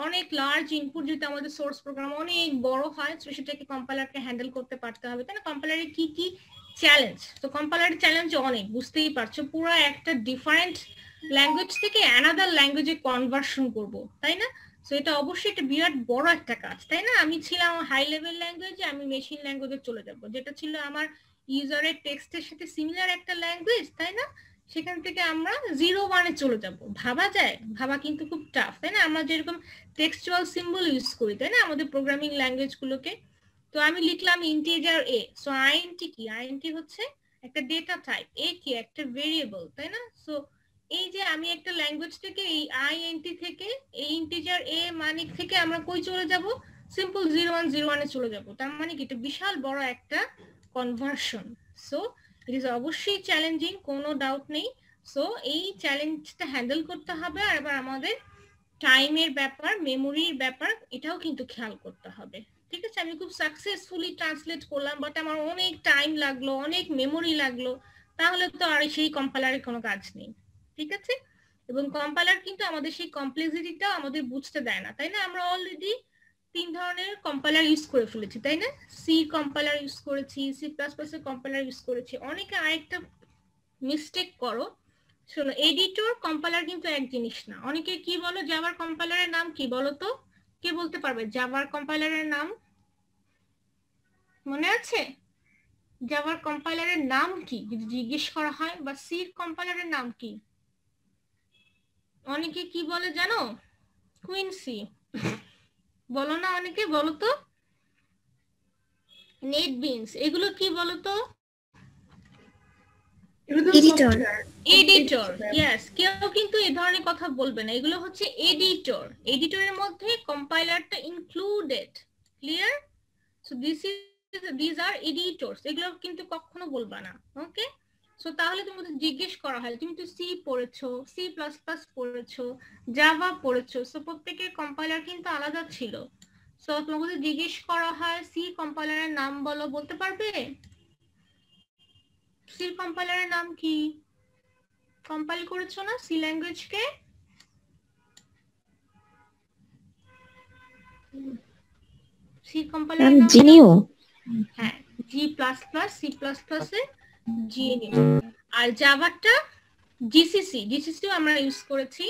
অনেক লার্জ ইনপুট, যেহেতু আমাদের সোর্স প্রোগ্রাম অনেক বড় হয়, তো সেটাকে কম্পাইলারকে হ্যান্ডেল করতে পারতে হবে, তাই না? কম্পাইলারে কি কি চ্যালেঞ্জ, তো কম্পাইলারের চ্যালেঞ্জ অনেক, বুঝতেই পারছো, পুরো একটা ডিফারেন্ট ল্যাঙ্গুয়েজ থেকে অ্যানাদার ল্যাঙ্গুয়েজে কনভার্সন করব, তাই না? সো এটা অবশ্যই একটা বিরাট বড় একটা কাজ, তাই না? আমি ছিলাম হাই লেভেল ল্যাঙ্গুয়েজে, আমি মেশিন ল্যাঙ্গুয়েজে চলে যাব, যেটা ছিল আমার ইউজারের টেক্সটের সাথে সিমিলার একটা ল্যাঙ্গুয়েজ, তাই না? সেখান থেকে আমরা 0-1-এ চলে যাব, ভাবা যায়? ভাবা কিন্তু খুব টাফ, তাই না? আমরা যেরকম টেক্সচুয়াল সিম্বল ইউজ করি, তাই না, আমাদের প্রোগ্রামিং ল্যাঙ্গুয়েজ গুলোকে। তো আমি লিখলাম ইন্টিজার এ, সো আইএনটি কি, আইএনটি হচ্ছে একটা ডেটা টাইপ, এ কি একটা ভেরিয়েবল, তাই না? সো এই যে আমি একটা ল্যাঙ্গুয়েজ থেকে এই আইএনটি থেকে এই ইন্টিজার এ মানে থেকে আমরা কই চলে যাব, সিম্পল 0-1-0-1-এ চলে যাব। তার মানে কি, এটা বিশাল বড় একটা কনভার্সন। সো ইট ইজ অবশ্যই চ্যালেঞ্জিং, কোনো ডাউট নেই। সো এই চ্যালেঞ্জটা হ্যান্ডেল করতে হবে, আর এবার আমাদের টাইমের ব্যাপার, মেমোরির ব্যাপার, এটাও কিন্তু খেয়াল করতে হবে। ঠিক আছে, আমি খুব সাকসেসফুলি ট্রান্সলেট করলাম, বাট আমার অনেক টাইম লাগলো, অনেক মেমোরি লাগলো, তাহলে তো আর সেই কম্পাইলারের কোনো কাজ নেই। ঠিক আছে, এবং কম্পাইলার কিন্তু আমাদের সেই কমপ্লেক্সিটিটা আমাদের বুঝতে দেয় না, তাই না? আমরা অলরেডি 3 ধরনের কম্পাইলার ইউজ করে ফেলেছি, তাই না? সি কম্পাইলার ইউজ করেছি, সি প্লাস প্লাস এর কম্পাইলার ইউজ করেছি। অনেকে আরেকটা মিস্টেক করো, শোনো, এডিটর কম্পাইলার কিন্তু এক জিনিস না। অনেকে কি বলো, জাভার কম্পাইলারের নাম কি বলো তো, কে বলতে পারবে জাভার কম্পাইলারের নাম, মনে আছে? জাভার কম্পাইলারের নাম কি যদি জিজ্ঞেস করা হয়, বা সির কম্পাইলারের নাম কি? অনেকে কি বলে জানো? কুইনসি বলো না অনেকে, বলো তো। নেটবিনস, এগুলো কি বলো তো?
এডিটর।
Editor, yes. কেউ কিন্তু এই ধরনের কথা বলবে না, এগুলো হচ্ছে এডিটর। এডিটরের মধ্যে কম্পাইলারটা included. Clear? So this are editors, এগুলো কিন্তু কখনো বলবা না। ওকে, সো তাহলে তোমাদের জিজ্ঞেস করা হয় তুমি তো সি পড়েছো, সি প্লাস প্লাস পড়েছো, জাভা পড়েছো, সো প্রত্যেকের কম্পাইলার কিন্তু আলাদা ছিল। সো তোমাদের জিজ্ঞেস করা হয় সি কম্পাইলারের নাম বলো, বলতে পারবে? সি কম্পাইলারের নাম কি? কম্পাইল করেছো না সি ল্যাঙ্গুয়েজকে? সি কম্পাইলারের নাম
জিনিও।
হ্যাঁ, G plus plus, C plus plus এ জিএনইউ। আর জাভাটা জিসিসি, জিসিসিও আমরা ইউজ করেছি।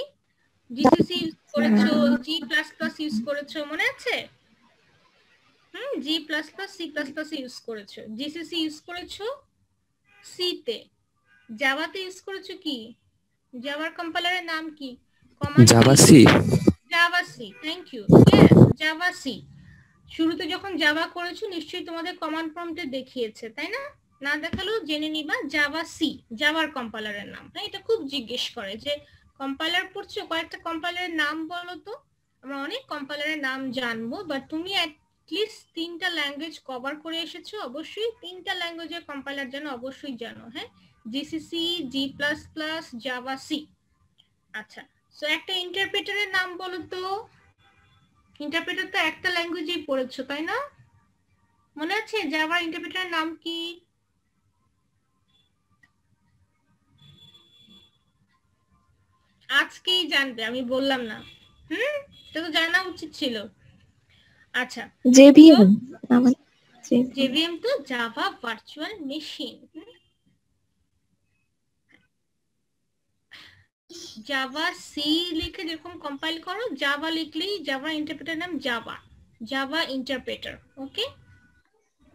জিসিসি ইউজ করেছো, জি প্লাস প্লাস ইউজ করেছো, মনে আছে? G plus plus, C plus plus use করেছো। জিসিসি ইউজ করেছো সি তে। জাভাতে ইউজ করেছো কি? জাভার কম্পাইলারের নাম কি?
Java C.
Java C, thank you. Yes, Java C. শুরুতে যখন জাভা করেছো নিশ্চয়ই তোমাদের কমান্ড প্রম্পটে দেখিয়েছে, তাই না? না দেখালেও জেনে নিবা জাভা সি, জাভার কম্পাইলারের নাম। হ্যাঁ, এটা খুব জিজ্ঞেস করে যে কম্পাইলার পড়ছো, কয়েকটা কম্পাইলারের নাম বলো তো। আমরা অনেক কম্পাইলারের নাম জানবো, বাট তুমি অ্যাটলিস্ট 3টা ল্যাঙ্গুয়েজ কভার করে এসেছো, অবশ্যই 3টা ল্যাঙ্গুয়েজের কম্পাইলার জানো, অবশ্যই জানো। হ্যাঁ, GCC, G plus plus, Java C. আচ্ছা, সো একটা ইন্টারপ্রেটারের নাম বলো তো। ইন্টারপ্রেটার তো একটা ল্যাঙ্গুয়েজেই পড়েছো, তাই না? মনে আছে জাভা ইন্টারপ্রেটারের নাম কি? আজকেই জানবে, আমি বললাম না। এটা তো জানা উচিত ছিল। আচ্ছা,
জেভিএম।
জেভিএম তো Java virtual machine. Java C লিখে যেরকম কম্পাইল করো, জাভা লিখলেই জাভা ইন্টারপ্রেটার নাম Java, Java interpreter. Okay,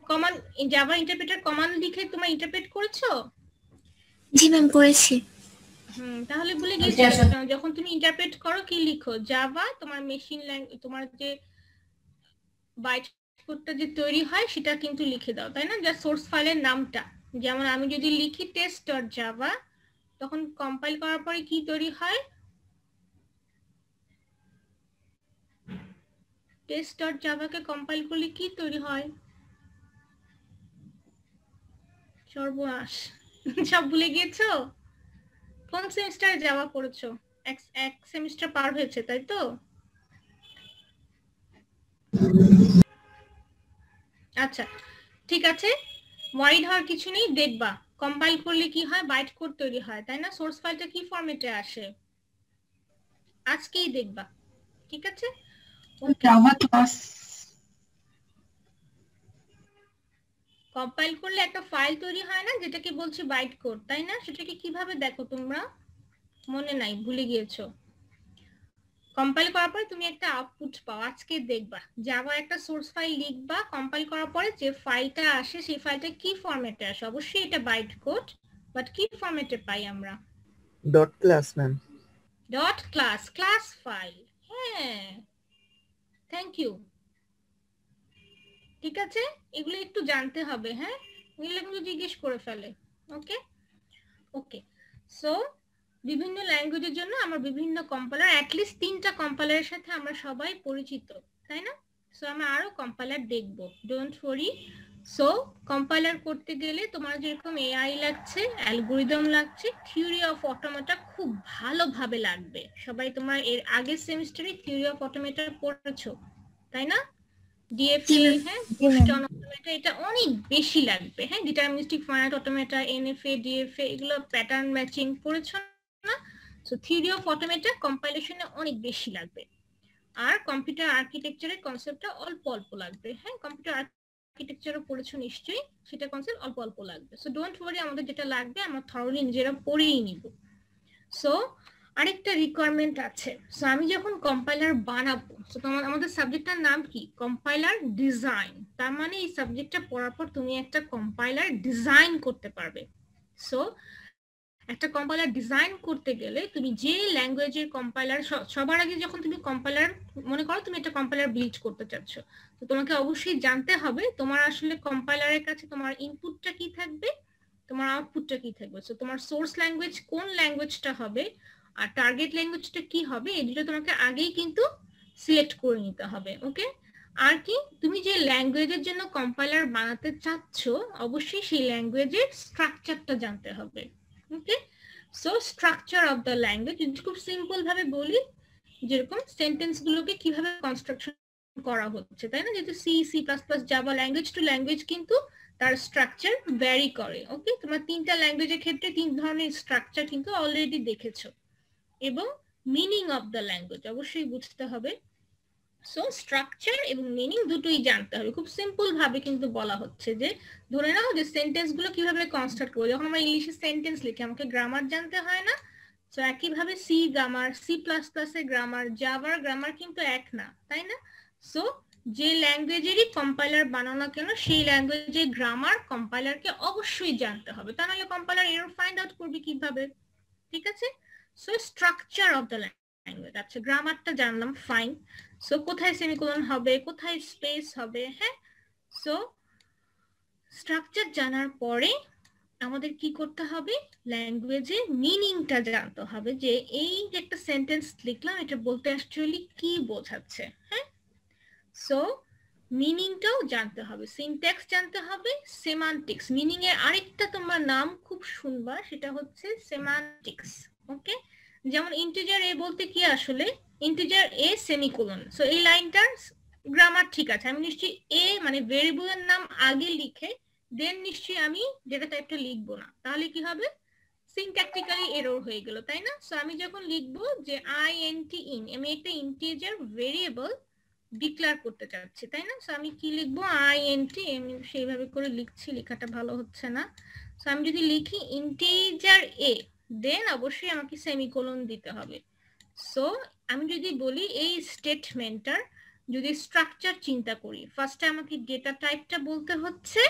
command Java interpreter command লিখে তোমরা ইন্টারপ্রেট করেছো?
জি ম্যাম, পড়েছি।
তাহলে ভুলে গিয়েছো যখন তুমি ইন্টারপ্রেট করো কি লিখো? জাভা তোমার মেশিন ল্যাঙ্গুয়েজ, তোমার যে বাইট কোডটা যে তৈরি হয় সেটা কিন্তু লিখে দাও, তাই না? যা সোর্স ফাইলের নামটা, যেমন আমি যদি লিখি test.java, তখন কম্পাইল করার পরে কি তৈরি হয়? test.java কে কম্পাইল করলে কি তৈরি হয়? সর্বনাশ, সব ভুলে গিয়েছো? কোন সেমিস্টারে জাভা পড়েছো? এক সেমিস্টার পার হয়েছে, তাই তো? আচ্ছা, ঠিক আছে, ওয়ারিড হওয়ার কিছু নেই। দেখবা কম্পাইল করলে কি হয়, বাইট কোড তৈরি হয়, তাই না? সোর্স ফাইলটা কি ফরম্যাটে আসে আজকেই দেখবা, ঠিক আছে?
জাভা ক্লাস
কম্পাইল করলে একটা ফাইল তৈরি হয় না, যেটাকে বলছি বাইট কোড, তাই না? সেটাকে কিভাবে দেখো তোমরা? মনে নাই, ভুলে গিয়েছো? কম্পাইল করার পরে তুমি একটা আউটপুট পাও, আজকে দেখবা। জাভা একটা সোর্স ফাইল লিখবা, কম্পাইল করার পরে যে ফাইলটা আসে সেই ফাইলটা কি ফরম্যাটে আসে? অবশ্যই এটা বাইট কোড, বাট কি ফরম্যাটে পাই আমরা?
Dot class ma'am.
Dot class, class file. হ্যাঁ, থ্যাংক ইউ। ঠিক আছে, এগুলো একটু জানতে হবে। হ্যাঁ, এগুলো কিন্তু জিজ্ঞেস করে ফেলে। ওকে ওকে, সো বিভিন্ন ল্যাঙ্গুয়েজের জন্য আমরা বিভিন্ন কম্পাইলার, অ্যাটলিস্ট 3টা কম্পাইলারের সাথে আমরা সবাই পরিচিত, তাই না? সো আমরা আরো কম্পাইলার দেখব, ডোন্ট ওয়ারি। সো কম্পাইলার করতে গেলে তোমার যেরকম এআই লাগছে, অ্যালগরিদম লাগছে, থিওরি অফ অটোমেটা খুব ভালোভাবে লাগবে। সবাই তোমার এর আগের সেমিস্টারে থিওরি অফ অটোমেটা পড়েছো, তাই না? ডিএফএ, হ্যাঁ, বুস্টন অটোমেটা, এটা অনেক বেশি লাগবে। হ্যাঁ, deterministic finite automata, NFA, DFA, এগুলো প্যাটার্ন ম্যাচিং পড়েছো না? সো থিওরি অফ অটোমেটা কম্পাইলেশনে অনেক বেশি লাগবে। আর কম্পিউটার আর্কিটেকচারের কনসেপ্টটা অল্প অল্প লাগবে। হ্যাঁ, কম্পিউটার আর্কিটেকচারও পড়েছো নিশ্চয়ই, সেটা কনসেপ্ট অল্প অল্প লাগবে। সো ডোন্ট ওয়ারি, আমাদের যেটা লাগবে আমরা থরলি নিজেরা পড়েই নিব। সো আরেকটা রিকোয়ারমেন্ট আছে। সো আমি যখন কম্পাইলার বানাবো, সো আমাদের সাবজেক্টটার নাম কি? Compiler design. তার মানে এই সাবজেক্টটা পড়ার পর তুমি একটা কম্পাইলার ডিজাইন করতে পারবে। সো একটা কম্পাইলার ডিজাইন করতে গেলে তুমি যে ল্যাঙ্গুয়েজের কম্পাইলার, সবার আগে যখন তুমি কম্পাইলার, মনে করো তুমি একটা কম্পাইলার বিল্ড করতে চাচ্ছ, তো তোমাকে অবশ্যই জানতে হবে তোমার আসলে কম্পাইলারের কাছে তোমার ইনপুটটা কি থাকবে, তোমার আউটপুটটা কি থাকবে। সো তোমার সোর্স ল্যাঙ্গুয়েজ কোন ল্যাঙ্গুয়েজটা হবে আর টার্গেট ল্যাঙ্গুয়েজটা কি হবে, এই দুটো তোমাকে আগেই কিন্তু সিলেক্ট করে নিতে হবে। ওকে, আর কি, তুমি যে ল্যাঙ্গুয়েজের জন্য কম্পাইলার বানাতে চাচ্ছ অবশ্যই সেই ল্যাঙ্গুয়েজের স্ট্রাকচারটা জানতে হবে। Okay, so structure of the language, যদি খুব সিম্পল ভাবে বলি, যেরকম সেন্টেন্স গুলোকে কিভাবে কনস্ট্রাকশন করা হচ্ছে, তাই না? যেহেতু C, C plus plus, Java, language to language কিন্তু তার স্ট্রাকচার ভ্যারি করে। ওকে, তোমার তিনটা ল্যাঙ্গুয়েজের ক্ষেত্রে তিন ধরনের স্ট্রাকচার কিন্তু অলরেডি দেখেছো। এবং মিনিং অফ দ্য ল্যাঙ্গুয়েজ অবশ্যই বুঝতে হবে। সো স্ট্রাকচার এবং মিনিং দুটোই জানতে হবে। খুব সিম্পল ভাবে কিন্তু বলা হচ্ছে যে, ধরে নাও যে সেন্টেন্স গুলো কিভাবে কনস্ট্রাক্ট করবো। যখন আমরা ইংলিশে সেন্টেন্স লিখি আমাকে গ্রামার জানতে হয় না? তো একইভাবে C grammar, C plus plus এর গ্রামার, জাভার গ্রামার কিন্তু এক না, তাই না? সো যে ল্যাঙ্গুয়েজেরই কম্পাইলার বানানো কেন সেই ল্যাঙ্গুয়েজের গ্রামার কম্পাইলারকে অবশ্যই জানতে হবে, তা নাহলে কম্পাইলার এরর ফাইন্ড আউট করবে কিভাবে? ঠিক আছে, so structure of the language. আচ্ছা, গ্রামারটা জানলাম, ফাইন। সো কোথায় সেমিকোলন হবে, কোথায় স্পেস হবে, হ্যাঁ। সো স্ট্রাকচার জানার পরে আমাদের কি করতে হবে? ল্যাঙ্গুয়েজে মিনিংটা জানতে হবে, যে এই যে একটা সেন্টেন্স লিখলাম এটা বলতে অ্যাকচুয়ালি কি বোঝাচ্ছে, হ্যাঁ। সো মিনিংটাও জানতে হবে, সিনট্যাক্স জানতে হবে, সেমান্টিক্স। মিনিং এর আরেকটা তোমরা নাম খুব শুনবা, সেটা হচ্ছে সেমান্টিক্স। ওকে, যেমন ইন্টিজার এ বলতে কি আসলে, ইন্টিজার এ সেমিকোলন। সো এই লাইনটার গ্রামার ঠিক আছে, আমি নিশ্চয়ই এ মানে ভেরিয়েবলের নাম আগে লিখে দেন নিশ্চয়ই আমি ডেটা টাইপটা লিখবো না, তাহলে কি হবে? সিনট্যাকটিক্যালি এরর হয়ে গেল, তাই না? সো আমি যখন লিখবো যে আইএনটি ইন, আমি একটা ইন্টিজার ভেরিয়েবল ডিক্লেয়ার করতে চাচ্ছি, তাই না? সো আমি কি লিখবো? আইএনটি, আমি সেইভাবে করে লিখছি, লেখাটা ভালো হচ্ছে না। সো আমি যদি লিখি ইন্টিজার এ, দেন অবশ্যই আমাকে সেমিকোলন দিতে হবে। সো আমি যদি বলি এই স্টেটমেন্টটার যদি স্ট্রাকচার চিন্তা করি, ফার্স্টে আমাকে ডেটা টাইপটা বলতে হচ্ছে,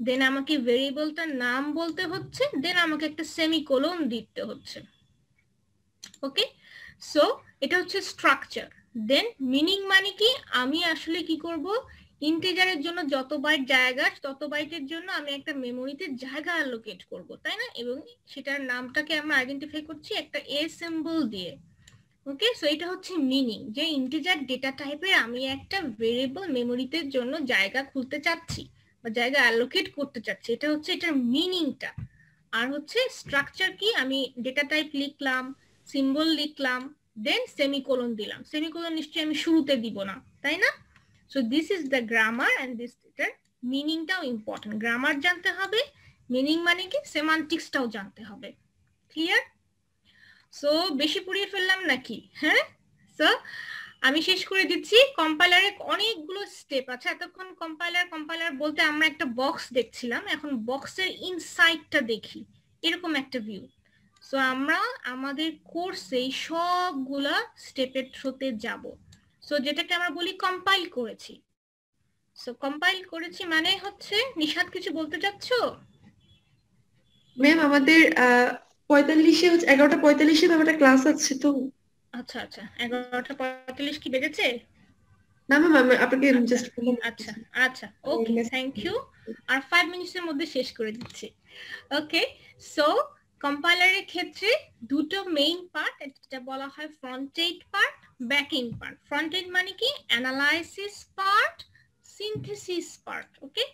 দেন আমাকে ভেরিয়েবলটার নাম বলতে হচ্ছে, দেন আমাকে একটা সেমিকোলন দিতে হচ্ছে। ওকে, সো এটা হচ্ছে স্ট্রাকচার। দেন মিনিং মানে কি, আমি আসলে কি করব, ইন্টিজারের জন্য যত বাইট জায়গা তত বাইটের জন্য আমি একটা মেমোরিতে জায়গা অ্যালোকেট করব, তাই না? এবং সেটার নামটাকে আমরা আইডেন্টিফাই করছি একটা এ সিম্বল দিয়ে। ওকে, সো এটা হচ্ছে মিনিং, যে ইন্টিজার ডেটা টাইপের আমি একটা ভেরিয়েবল মেমোরিতে জন্য জায়গা খুলতে চাচ্ছি বা জায়গা অ্যালোকেট করতে চাচ্ছি, এটা হচ্ছে এটার মিনিংটা। আর হচ্ছে স্ট্রাকচার কি, আমি ডেটা টাইপ লিখলাম, সিম্বল লিখলাম, দেন সেমিকোলন দিলাম। সেমিকোলন নিশ্চয়ই আমি শুরুতে দিব না, তাই না? So this is the grammar and this এটার মিনিংটাও ইম্পর্টেন্ট। গ্রামার জানতে হবে, মিনিং মানে কি, সেমান্টিক্সটাও জানতে হবে। ক্লিয়ার? সো বেশি পড়িয়ে ফেললাম নাকি? হ্যাঁ, সো আমি শেষ করে দিচ্ছি। কম্পাইলারে অনেকগুলো স্টেপ আছে। এতক্ষণ কম্পাইলার বলতে আমরা একটা বক্স দেখছিলাম, এখন বক্সের ইনসাইডটা দেখি, এরকম একটা ভিউ। সো আমরা আমাদের কোর্সে সবগুলা স্টেপের থ্রুতে যাব। সো যেটাকে আমরা বলি কম্পাইল করেছি। সো কম্পাইল করেছি মানে হচ্ছে, নিশাত কিছু বলতে চাচ্ছ?
ম্যাম আমাদের 45-এ হচ্ছে 11:45-এ একটা ক্লাস আছে তো।
আচ্ছা আচ্ছা, 11:45 কি বেজেছে?
না ম্যাম, আপনাকে জাস্ট বললাম।
আচ্ছা আচ্ছা, ওকে, থ্যাংক ইউ। আর 5 মিনিটের মধ্যে শেষ করে দিচ্ছি। ওকে, সো কম্পাইলারের ক্ষেত্রে দুটো মেইন পার্ট, এটা বলা হয় front end part, back end part. Front end মানে কি, অ্যানালাইসিস পার্ট, সিনথেসিস পার্ট। ওকে,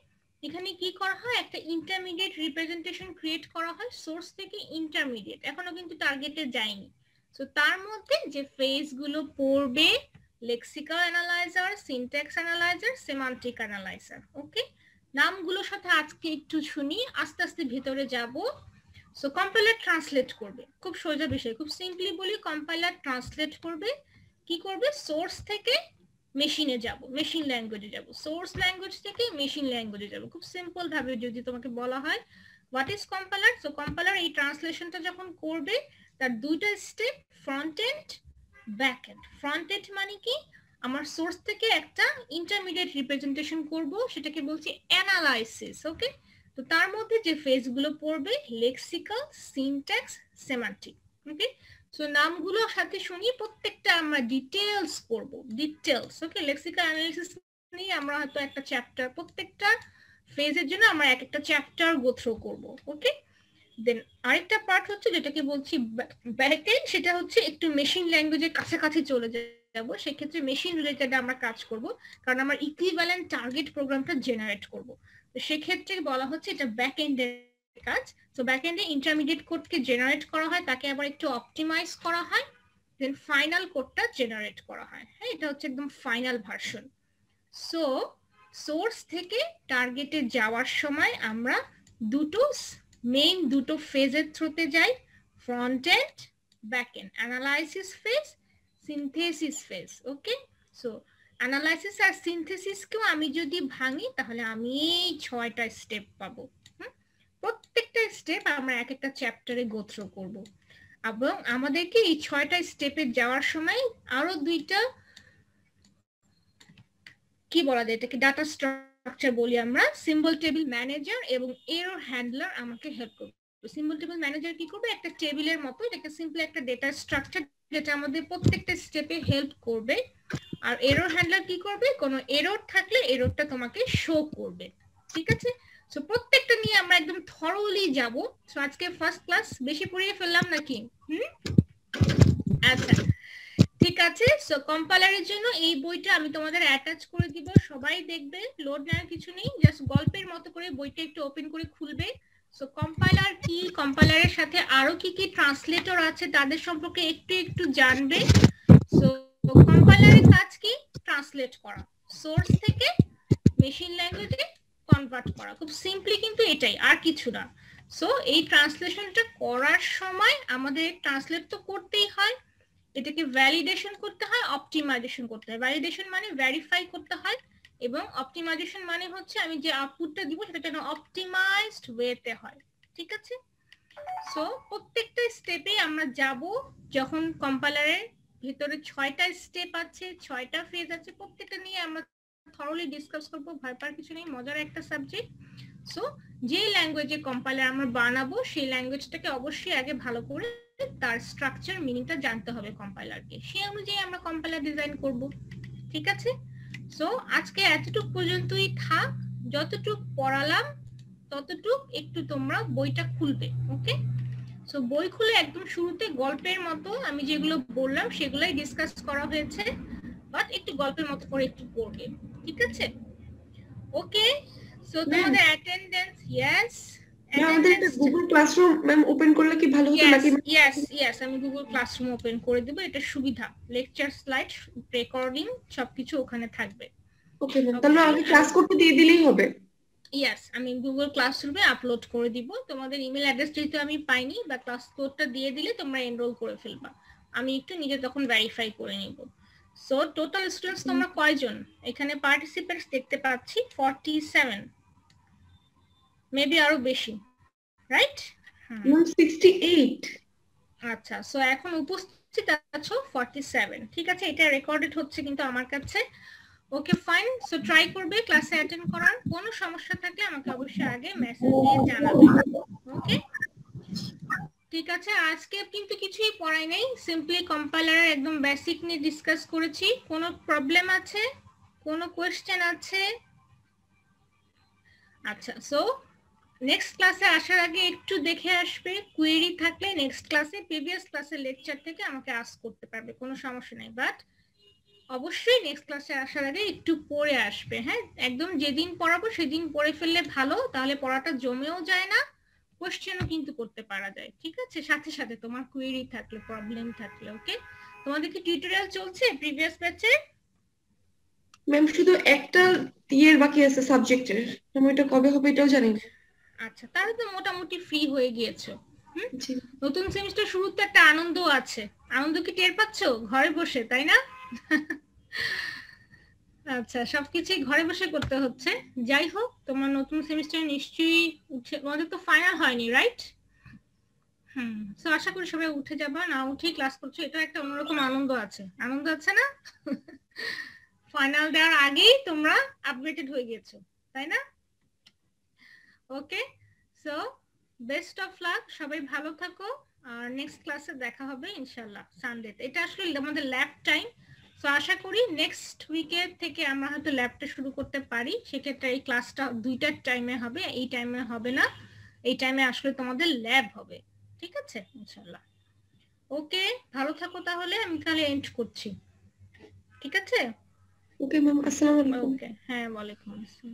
এখানে কি করা হয়, একটা ইন্টারমিডিয়েট রিপ্রেজেন্টেশন ক্রিয়েট করা হয় সোর্স থেকে ইন্টারমিডিয়েট, এখনো কিন্তু টার্গেটে যায়নি। সো তার মধ্যে যে ফেজ গুলো পড়বে, lexical analyser, syntax analyser, semantic analyser. Okay, নামগুলোর সাথে আজকে একটু শুনি, আস্তে আস্তে ভেতরে যাব। সো কম্পাইলার ট্রান্সলেট করবে, খুব সোজা বিষয়, খুব সিম্পলি বলি, কম্পাইলার ট্রান্সলেট করবে। কি করবে, সোর্স থেকে মেশিনে যাব, মেশিন ল্যাঙ্গুয়েজে যাব, সোর্স ল্যাঙ্গুয়েজ থেকে মেশিন ল্যাঙ্গুয়েজে যাব। খুব সিম্পল ভাবে যদি তোমাকে বলা হয় what is compiler, so compiler এই ট্রান্সলেশনটা যখন করবে তার দুইটা step, front end back and. Front end মানে কি, আমার সোর্স থেকে একটা ইন্টারমিডিয়েট রিপ্রেজেন্টেশন করব, সেটাকে বলছি অ্যানালাইসিস। ওকে, তো তার মধ্যে যে ফেজগুলো পড়বে লেক্সিক্যাল, সিনট্যাক্স, সেমান্টিক। ওকে, সো নামগুলোর সাথে শুনি, প্রত্যেকটা আমরা ডিটেইলস করব, ডিটেইলস। ওকে, লেক্সিক্যাল অ্যানালিসিস নিয়ে আমরা হয়তো একটা চ্যাপ্টার, প্রত্যেকটা ফেজের জন্য আমরা এক একটা চ্যাপ্টার গো থ্রু করব। ওকে, দেন আরেকটা পার্ট হচ্ছে যেটাকে বলছি ব্যাকএন্ড, সেটা হচ্ছে একটু মেশিন ল্যাঙ্গুয়েজের কাছাকাছি চলে যাব, সেক্ষেত্রে মেশিন রিলেটেড আমরা কাজ করব, কারণ আমরা ইকুইভ্যালেন্ট টার্গেট প্রোগ্রামটা জেনারেট করব। তো সেক্ষেত্রে বলা হচ্ছে এটা ব্যাকএন্ডের কাজ। তো ব্যাকএন্ডে ইন্টারমিডিয়েট কোডকে জেনারেট করা হয়, তাকে আবার একটু অপটিমাইজ করা হয়, দেন ফাইনাল কোডটা জেনারেট করা হয়। হ্যাঁ, এটা হচ্ছে একদম ফাইনাল ভার্সন। সো সোর্স থেকে টার্গেটে যাওয়ার সময় আমরা মেইন দুটো ফেজের থ্রুতে যাই, front end, back end, analysis phase, synthesis phase. Okay, so analysis আর সিনথেসিসকেও আমি যদি ভাঙি তাহলে আমি এই 6টা স্টেপ পাবো। প্রত্যেকটা স্টেপ আমরা এক একটা চ্যাপ্টারে গো থ্রু করব, এবং আমাদেরকে এই 6টা স্টেপে যাওয়ার সময় আরো দুইটা, কি বলা যায় এটাকে, ডাটা স্ট্রাকচার বলি আমরা, সিম্বল টেবিল ম্যানেজার এবং এরর হ্যান্ডলার আমাকে হেল্প করবে। সিম্বল টেবিল ম্যানেজার কি করবে, একটা টেবিলের মতো, এটাকে সিম্পলি একটা ডেটা স্ট্রাকচার যেটা আমাদের প্রত্যেকটা স্টেপে হেল্প করবে। আর এরর হ্যান্ডলার কি করবে, কোনো এরর থাকলে এররটা তোমাকে শো করবে। ঠিক আছে, সো প্রত্যেকটা নিয়ে আমরা একদম থরোলি যাব। সো আজকে ফার্স্ট ক্লাস, বেশি পড়িয়ে ফেললাম নাকি? আচ্ছা, ঠিক আছে। সো কম্পাইলারের জন্য এই বইটা আমি তোমাদের অ্যাটাচ করে দিব, সবাই দেখবে, লোড নেওয়ার কিছু নেই, জাস্ট গল্পের মতো করে বইটা একটু ওপেন করে খুলবে। সো কম্পাইলার কি, কম্পাইলারের সাথে আরো কি কি ট্রান্সলেটর আছে তাদের সম্পর্কে একটু একটু জানবে। সো কম্পাইলারের কাজ কি, ট্রান্সলেট করা, সোর্স থেকে মেশিন ল্যাঙ্গুয়েজে কনভার্ট করা, খুব সিম্পলি কিন্তু এটাই, আর কিছু না। সো এই ট্রান্সলেশনটা করার সময় আমাদের ট্রান্সলেট তো করতেই হয়, এটাকে ভ্যালিডেশন করতে হয়, অপটিমাইজেশন করতে হয়। ভ্যালিডেশন মানে ভেরিফাই করতে হয়, এবং অপটিমাইজেশন মানে হচ্ছে আমি যে আউটপুটটা দিব সেটা যেন অপটিমাইজড ওয়েতে হয়। ঠিক আছে, সো প্রত্যেকটা স্টেপে আমরা যাব, যখন কম্পাইলারের ভিতরে 6টা স্টেপ আছে, 6টা ফেজ আছে, প্রত্যেকটা নিয়ে আমরা থরলি ডিসকাস করব, ভয় পাওয়ার কিছু নেই, মজার একটা সাবজেক্ট। সো যে ল্যাঙ্গুয়েজে কম্পাইলার আমরা বানাবো সেই ল্যাঙ্গুয়েজটাকে অবশ্যই আগে ভালো করে তার স্ট্রাকচার মিনিংটা জানতে হবে কম্পাইলারকে, সেই অনুযায়ী আমরা কম্পাইলার ডিজাইন করব। ঠিক আছে, সো আজকে এতটুকু পর্যন্তই থাক, যতটুক পড়ালাম ততটুক একটু তোমরা বইটা খুলবে। ওকে, সো বই খুলে একদম শুরুতে গল্পের মতো আমি যেগুলো বললাম সেগুলাই ডিসকাস করা হয়েছে, বাট একটু গল্পের মতো করে একটু পড়বে। ঠিক আছে, ওকে। সো তোমাদের অ্যাটেন্ডেন্স, ইয়েস,
আমাদের একটা গুগল ক্লাসরুম ম্যাম ওপেন করলে কি ভালো হতো নাকি?
ইয়েস, আমি গুগল ক্লাসরুম ওপেন করে দেব, এটা সুবিধা, লেকচার স্লাইড, রেকর্ডিং সবকিছু ওখানে থাকবে।
ওকে ম্যাম, তাহলে আমাকে ক্লাস করতে দিয়ে দিলেই হবে।
ইয়েস, আমি গুগল ক্লাসরুমে আপলোড করে দিব, তোমাদের ইমেল অ্যাড্রেস যেহেতু আমি পাইনি, বা ক্লাস কোডটা দিয়ে দিলে তোমরা এনরোল করে ফেলবা, আমি একটু নিজে তখন ভেরিফাই করে নিব। সো টোটাল স্টুডেন্টস তোমরা কয়জন এখানে পার্টিসিপেন্টস দেখতে পাচ্ছি? 47, মেবি আরো বেশি, রাইট?
68।
আচ্ছা, সো এখন উপস্থিত আছো 47। ঠিক আছে, এটা রেকর্ডেড হচ্ছে কিন্তু আমার কাছে। ওকে, ফাইন। সো ট্রাই করবে ক্লাসে অ্যাটেন্ড করার, কোনো সমস্যা থাকলে আমাকে অবশ্যই আগে মেসেজ দিয়ে জানাবে। ওকে, ঠিক আছে। আজকে কিন্তু কিছুই পড়াই নাই, সিম্পলি কম্পাইলারের একদম বেসিক নিয়ে ডিসকাস করেছি। কোনো প্রবলেম আছে, কোনো কোয়েশ্চেন আছে? আচ্ছা, সো নেক্সট ক্লাসে আসার আগে একটু দেখে আসবে, কোয়েরি থাকলে নেক্সট ক্লাসে, প্রিভিয়াস ক্লাসের লেকচার থেকে আমাকে আস্ক করতে পারবে, কোনো সমস্যা নেই, বাট অবশ্যই নেক্সট ক্লাসে আসার আগে একটু পড়ে আসবে। হ্যাঁ, একদম যেদিন পড়াবো সেদিন পড়ে ফেললে ভালো, তাহলে পড়াটা জমেও যায় না, কোশ্চেনও কিন্তু করতে পারা যায়। ঠিক আছে, সাথে সাথে তোমার কোয়েরি থাকলে, প্রবলেম থাকলে। ওকে, তোমাদের কি টিউটোরিয়াল চলছে প্রিভিয়াস ব্যাচে?
ম্যাম শুধু একটা ইয়ের বাকি আছে সাবজেক্টের, আমি এটা কবে হবে এটাও জানি না।
আচ্ছা, তাহলে তো মোটামুটি ফ্রি হয়ে গিয়েছো।
জি।
নতুন সেমিস্টার শুরুতে একটা আনন্দ আছে, আনন্দ কি টের পাচ্ছ ঘরে বসে, তাই না? আচ্ছা, সবকিছুই ঘরে বসে করতে হচ্ছে। যাই হোক, তোমার নতুন সেমিস্টার নিশ্চয়ই তোমাদের তো ফাইনাল হয়নি, রাইট? সো আশা করি সবাই উঠে যাবা, না উঠে ক্লাস করছো, এটা একটা অন্যরকম আনন্দ আছে না? ফাইনাল দেওয়ার আগেই তোমরা আপডেটেড হয়ে গেছো, তাই না? ওকে, সো বেস্ট অফ লাক, সবাই ভালো থাকো, আর নেক্সট ক্লাসে দেখা হবে ইনশাআল্লাহ সানডেতে। এটা আসলে আমাদের ল্যাব টাইম, সো আশা করি নেক্সট উইকের থেকে আমরা হয়তো ল্যাবটা শুরু করতে পারি। সেক্ষেত্রে এই ক্লাসটা 2টার টাইমে হবে, এই টাইমে হবে না, এই টাইমে আসলে তোমাদের ল্যাব হবে, ঠিক আছে ইনশাআল্লাহ। ওকে, ভালো থাকো তাহলে, আমি তাহলে এন্ড করছি, ঠিক আছে?
ওকে ম্যাম, আসসালামু আলাইকুম।
ওকে, হ্যাঁ ওয়ালাইকুম আসসালাম।